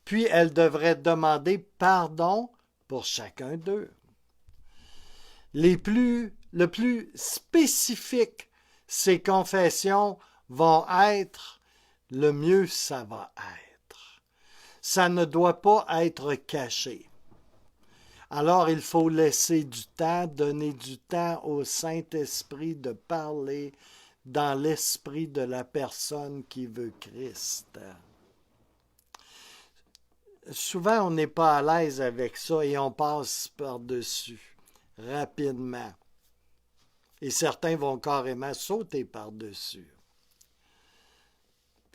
S1: Puis elle devrait demander pardon pour chacun d'eux. Le plus spécifique ces confessions vont être, le mieux ça va être. Ça ne doit pas être caché. Alors il faut laisser du temps, donner du temps au Saint-Esprit de parler dans l'esprit de la personne qui veut Christ. Souvent, on n'est pas à l'aise avec ça et on passe par-dessus rapidement. Et certains vont carrément sauter par-dessus.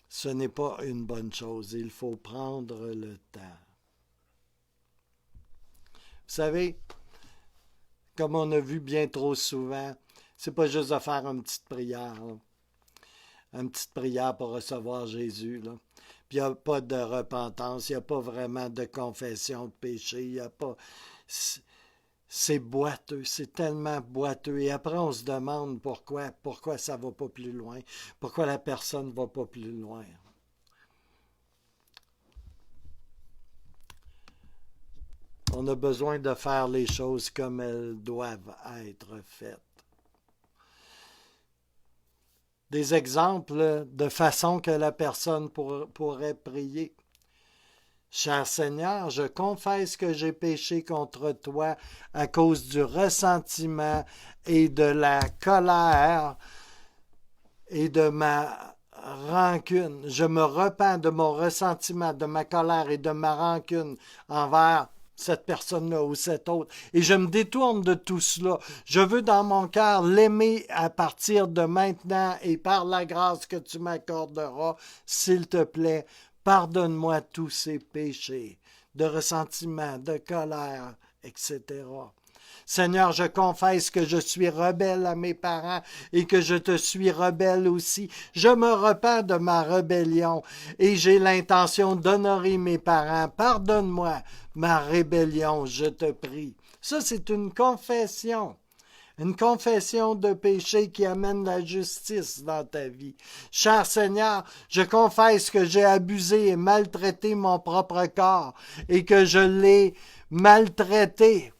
S1: Ce n'est pas une bonne chose. Il faut prendre le temps. Vous savez, comme on a vu bien trop souvent, c'est pas juste de faire une petite prière. Là. Une petite prière pour recevoir Jésus. Là. Puis il n'y a pas de repentance, il n'y a pas vraiment de confession de péché, il n'y a pas... C'est boiteux, c'est tellement boiteux. Et après, on se demande pourquoi ça ne va pas plus loin, pourquoi la personne ne va pas plus loin. On a besoin de faire les choses comme elles doivent être faites. Des exemples de façon que la personne pourrait prier. Cher Seigneur, je confesse que j'ai péché contre toi à cause du ressentiment et de la colère et de ma rancune. Je me repens de mon ressentiment, de ma colère et de ma rancune envers cette personne-là ou cette autre. Et je me détourne de tout cela. Je veux dans mon cœur l'aimer à partir de maintenant et par la grâce que tu m'accorderas, s'il te plaît, pardonne-moi tous ces péchés de ressentiment, de colère, etc. Seigneur, je confesse que je suis rebelle à mes parents et que je te suis rebelle aussi. Je me repens de ma rébellion et j'ai l'intention d'honorer mes parents. Pardonne-moi ma rébellion, je te prie. Ça, c'est une confession de péché qui amène la justice dans ta vie. Cher Seigneur, je confesse que j'ai abusé et maltraité mon propre corps et que je l'ai maltraité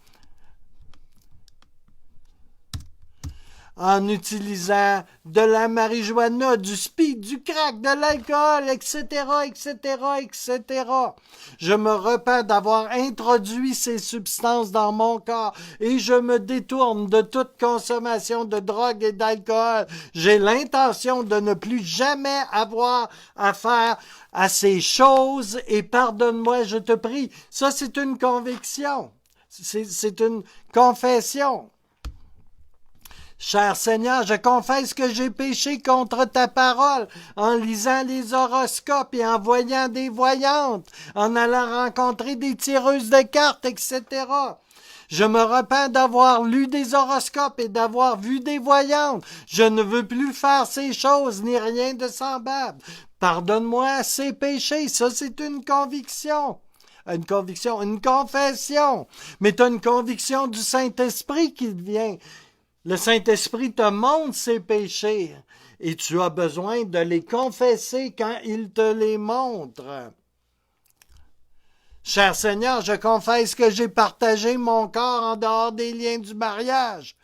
S1: en utilisant de la marijuana, du speed, du crack, de l'alcool, etc., etc., etc. Je me repens d'avoir introduit ces substances dans mon corps et je me détourne de toute consommation de drogue et d'alcool. J'ai l'intention de ne plus jamais avoir affaire à ces choses et pardonne-moi, je te prie. Ça, c'est une conviction. C'est une confession. Cher Seigneur, je confesse que j'ai péché contre ta parole en lisant les horoscopes et en voyant des voyantes, en allant rencontrer des tireuses de cartes, etc. Je me repens d'avoir lu des horoscopes et d'avoir vu des voyantes. Je ne veux plus faire ces choses ni rien de semblable. Pardonne-moi ces péchés. Ça, c'est une conviction. Une conviction, une confession. Mais tu as une conviction du Saint-Esprit qui vient. Le Saint-Esprit te montre ses péchés et tu as besoin de les confesser quand il te les montre. Cher Seigneur, je confesse que j'ai partagé mon corps en dehors des liens du mariage.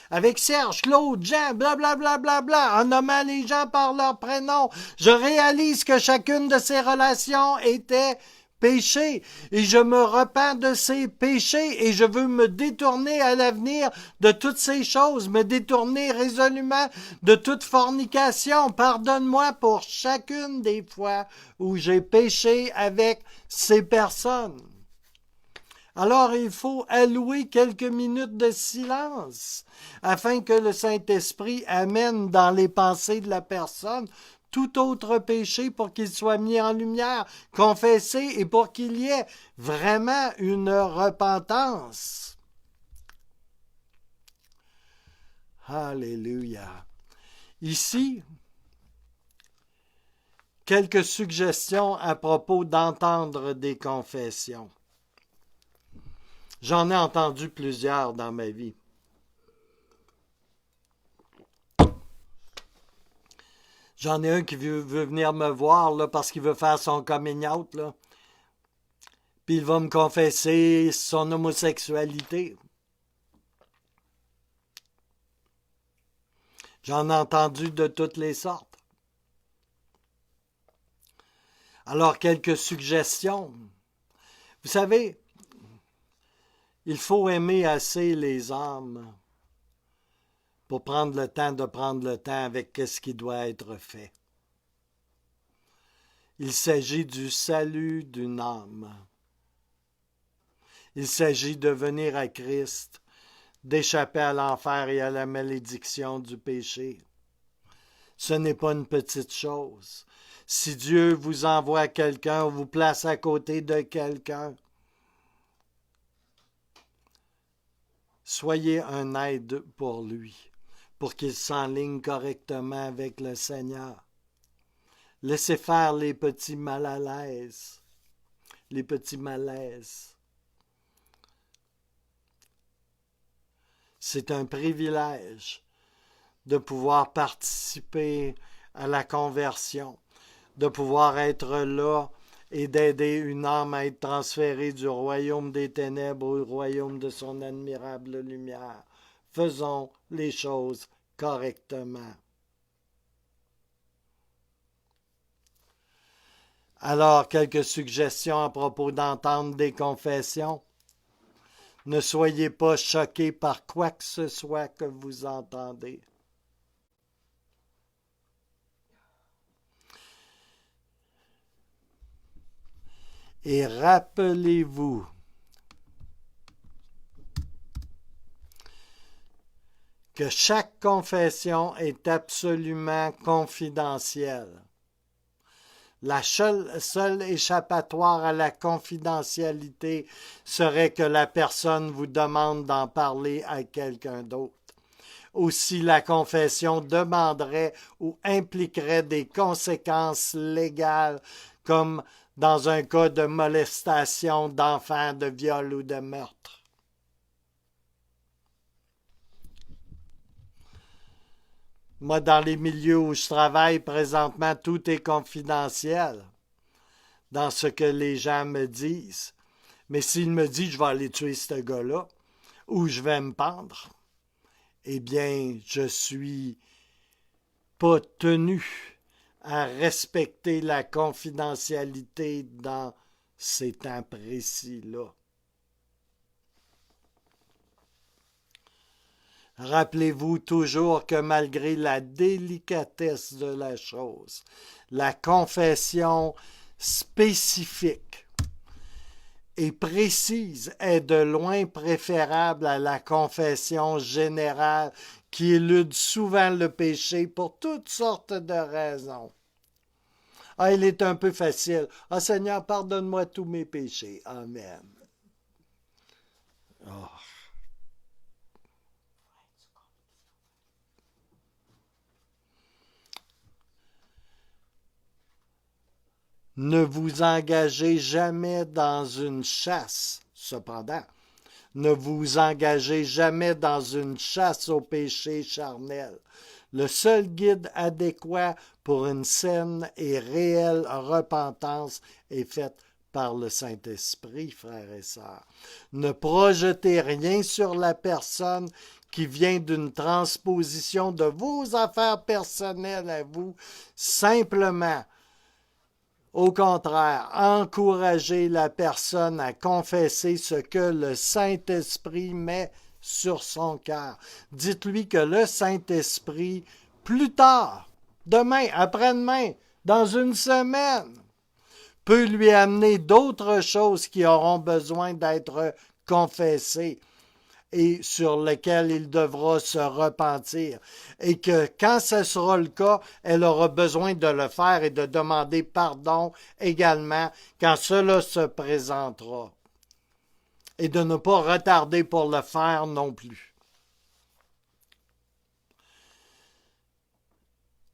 S1: Avec Serge, Claude, Jean, blablabla, bla, bla, bla, en nommant les gens par leur prénom, je réalise que chacune de ces relations était péché et je me repens de ces péchés et je veux me détourner à l'avenir de toutes ces choses, me détourner résolument de toute fornication. Pardonne-moi pour chacune des fois où j'ai péché avec ces personnes. Alors il faut allouer quelques minutes de silence afin que le Saint-Esprit amène dans les pensées de la personne tout autre péché pour qu'il soit mis en lumière, confessé et pour qu'il y ait vraiment une repentance. Alléluia. Ici, quelques suggestions à propos d'entendre des confessions. J'en ai entendu plusieurs dans ma vie. J'en ai un qui veut venir me voir là, parce qu'il veut faire son coming out, là. Puis il va me confesser son homosexualité. J'en ai entendu de toutes les sortes. Alors, quelques suggestions. Vous savez, il faut aimer assez les âmes pour prendre le temps de prendre le temps avec ce qui doit être fait. Il s'agit du salut d'une âme. Il s'agit de venir à Christ, d'échapper à l'enfer et à la malédiction du péché. Ce n'est pas une petite chose. Si Dieu vous envoie quelqu'un ou vous place à côté de quelqu'un, soyez un aide pour lui, pour qu'il s'enligne correctement avec le Seigneur. Laissez faire les petits mal à l'aise, les petits malaises. C'est un privilège de pouvoir participer à la conversion, de pouvoir être là et d'aider une âme à être transférée du royaume des ténèbres au royaume de son admirable lumière. Faisons les choses correctement. Alors, quelques suggestions à propos d'entendre des confessions. Ne soyez pas choqués par quoi que ce soit que vous entendez. Et rappelez-vous que chaque confession est absolument confidentielle. La seule échappatoire à la confidentialité serait que la personne vous demande d'en parler à quelqu'un d'autre. Aussi, la confession demanderait ou impliquerait des conséquences légales, comme dans un cas de molestation d'enfants, de viol ou de meurtre. Moi, dans les milieux où je travaille présentement, tout est confidentiel dans ce que les gens me disent. Mais s'il me dit « je vais aller tuer ce gars-là » ou « je vais me pendre », eh bien, je suis pas tenu à respecter la confidentialité dans ces temps précis-là. Rappelez-vous toujours que malgré la délicatesse de la chose, la confession spécifique et précise est de loin préférable à la confession générale qui élude souvent le péché pour toutes sortes de raisons. Ah, il est un peu facile. Ah, Seigneur, pardonne-moi tous mes péchés. Amen. Oh. Ne vous engagez jamais dans une chasse, cependant. Ne vous engagez jamais dans une chasse au péché charnel. Le seul guide adéquat pour une saine et réelle repentance est faite par le Saint-Esprit, frères et sœurs. Ne projetez rien sur la personne qui vient d'une transposition de vos affaires personnelles à vous. Simplement, au contraire, encouragez la personne à confesser ce que le Saint-Esprit met sur son cœur. Dites-lui que le Saint-Esprit, plus tard, demain, après-demain, dans une semaine, peut lui amener d'autres choses qui auront besoin d'être confessées et sur lesquelles il devra se repentir. Et que quand ce sera le cas, elle aura besoin de le faire et de demander pardon également quand cela se présentera. Et de ne pas retarder pour le faire non plus.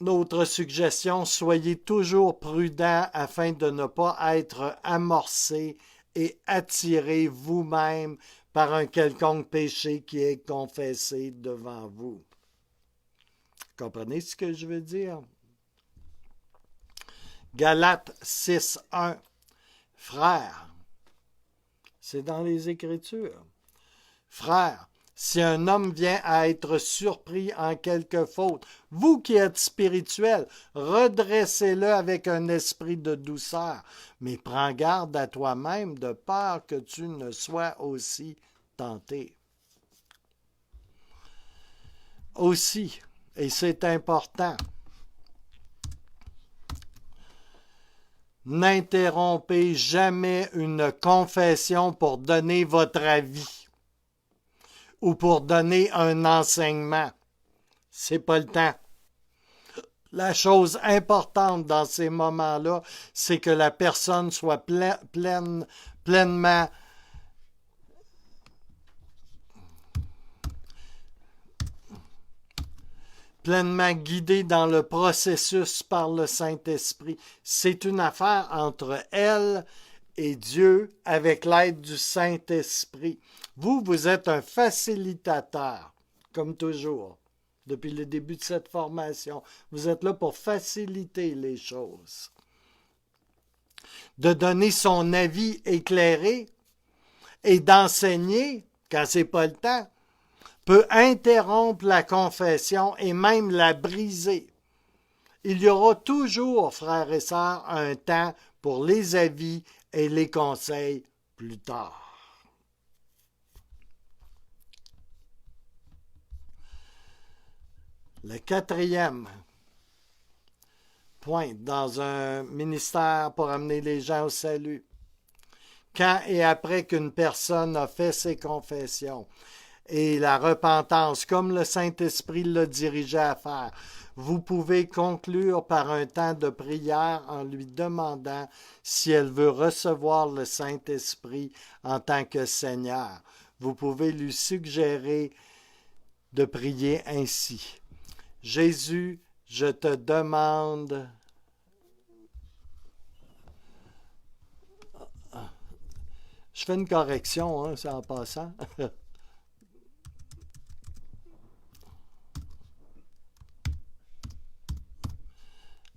S1: Notre suggestion, soyez toujours prudents afin de ne pas être amorcé et attiré vous-même par un quelconque péché qui est confessé devant vous. Comprenez ce que je veux dire? Galates 6.1. Frères, c'est dans les Écritures. Frères, si un homme vient à être surpris en quelque faute, vous qui êtes spirituels, redressez-le avec un esprit de douceur, mais prends garde à toi-même de peur que tu ne sois aussi tenté. Aussi, et c'est important, n'interrompez jamais une confession pour donner votre avis ou pour donner un enseignement. C'est pas le temps. La chose importante dans ces moments-là, c'est que la personne soit pleinement guidée dans le processus par le Saint-Esprit. C'est une affaire entre elle et Dieu avec l'aide du Saint-Esprit. Vous êtes un facilitateur, comme toujours, depuis le début de cette formation. Vous êtes là pour faciliter les choses. De donner son avis éclairé et d'enseigner, quand c'est pas le temps, peut interrompre la confession et même la briser. Il y aura toujours, frères et sœurs, un temps pour les avis et les conseils plus tard. Le quatrième point dans un ministère pour amener les gens au salut. Quand et après qu'une personne a fait ses confessions et la repentance, comme le Saint-Esprit l'a dirigé à faire, vous pouvez conclure par un temps de prière en lui demandant si elle veut recevoir le Saint-Esprit en tant que Seigneur. Vous pouvez lui suggérer de prier ainsi. Jésus, je te demande je fais une correction, hein, c'est en passant.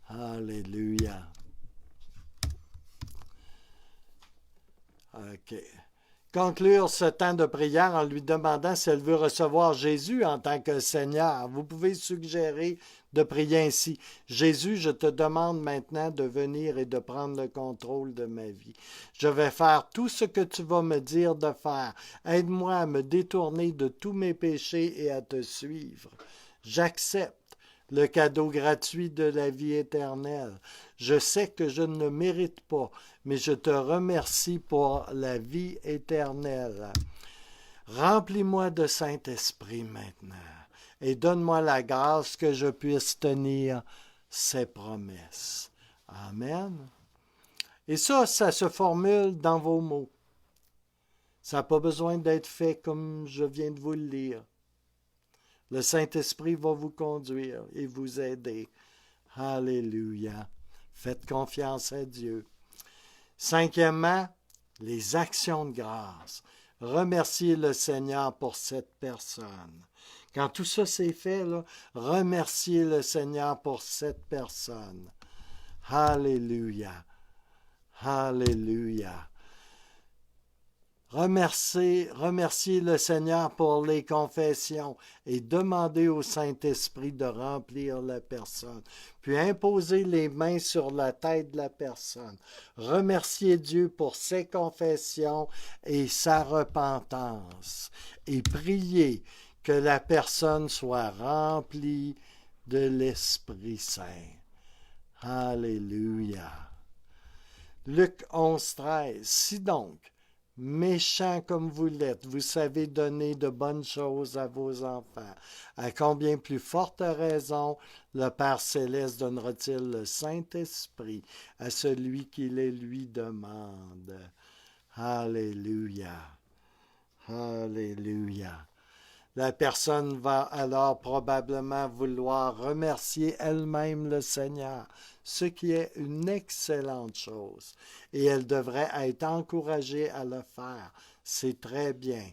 S1: Alléluia. OK. conclure ce temps de prière en lui demandant si elle veut recevoir Jésus en tant que Seigneur. Vous pouvez suggérer de prier ainsi. Jésus, je te demande maintenant de venir et de prendre le contrôle de ma vie. Je vais faire tout ce que tu vas me dire de faire. Aide-moi à me détourner de tous mes péchés et à te suivre. J'accepte le cadeau gratuit de la vie éternelle. Je sais que je ne le mérite pas, mais je te remercie pour la vie éternelle. Remplis-moi de Saint-Esprit maintenant et donne-moi la grâce que je puisse tenir ses promesses. Amen. Et ça se formule dans vos mots. Ça n'a pas besoin d'être fait comme je viens de vous le lire. Le Saint-Esprit va vous conduire et vous aider. Alléluia. Faites confiance à Dieu. Cinquièmement, les actions de grâce. Remerciez le Seigneur pour cette personne. Quand tout ça s'est fait, là, remerciez le Seigneur pour cette personne. Alléluia. Alléluia. Remerciez le Seigneur pour les confessions et demandez au Saint-Esprit de remplir la personne. Puis imposez les mains sur la tête de la personne. Remerciez Dieu pour ses confessions et sa repentance. Et priez que la personne soit remplie de l'Esprit Saint. Alléluia. Luc 11:13. Si donc, méchants comme vous l'êtes, vous savez donner de bonnes choses à vos enfants, à combien plus forte raison le Père céleste donnera-t-il le Saint-Esprit à celui qui les lui demande. Alléluia. Alléluia. La personne va alors probablement vouloir remercier elle-même le Seigneur, ce qui est une excellente chose, et elle devrait être encouragée à le faire. C'est très bien.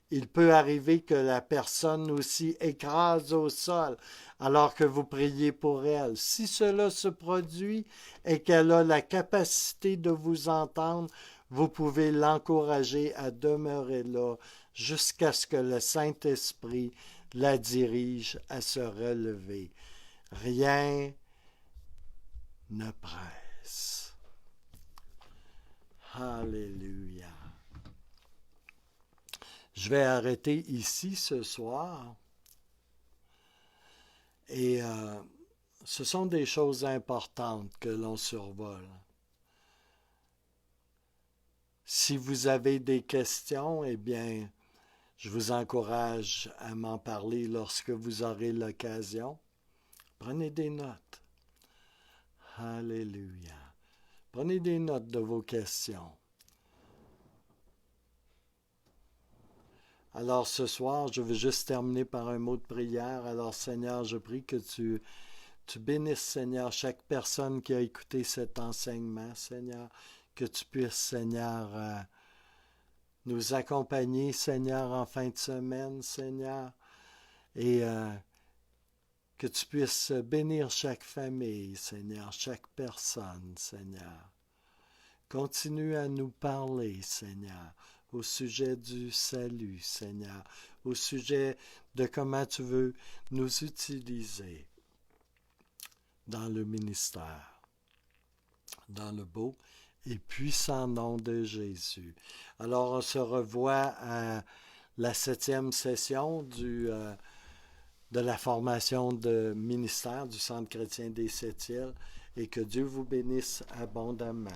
S1: Il peut arriver que la personne aussi écrase au sol alors que vous priez pour elle. Si cela se produit et qu'elle a la capacité de vous entendre, vous pouvez l'encourager à demeurer là jusqu'à ce que le Saint-Esprit la dirige à se relever. Rien ne presse. Alléluia. Je vais arrêter ici ce soir. Et ce sont des choses importantes que l'on survole. Si vous avez des questions, eh bien, je vous encourage à m'en parler lorsque vous aurez l'occasion. Prenez des notes. Alléluia. Prenez des notes de vos questions. Alors ce soir, je veux juste terminer par un mot de prière. Alors Seigneur, je prie que tu bénisses, Seigneur, chaque personne qui a écouté cet enseignement, Seigneur, que tu puisses, Seigneur, nous accompagner, Seigneur, en fin de semaine, Seigneur, et que tu puisses bénir chaque famille, Seigneur, chaque personne, Seigneur. Continue à nous parler, Seigneur, au sujet du salut, Seigneur, au sujet de comment tu veux nous utiliser dans le ministère, dans le beau et puissant nom de Jésus. Alors, on se revoit à la 7e session de la formation de ministère du Centre chrétien des Sept-Îles et que Dieu vous bénisse abondamment.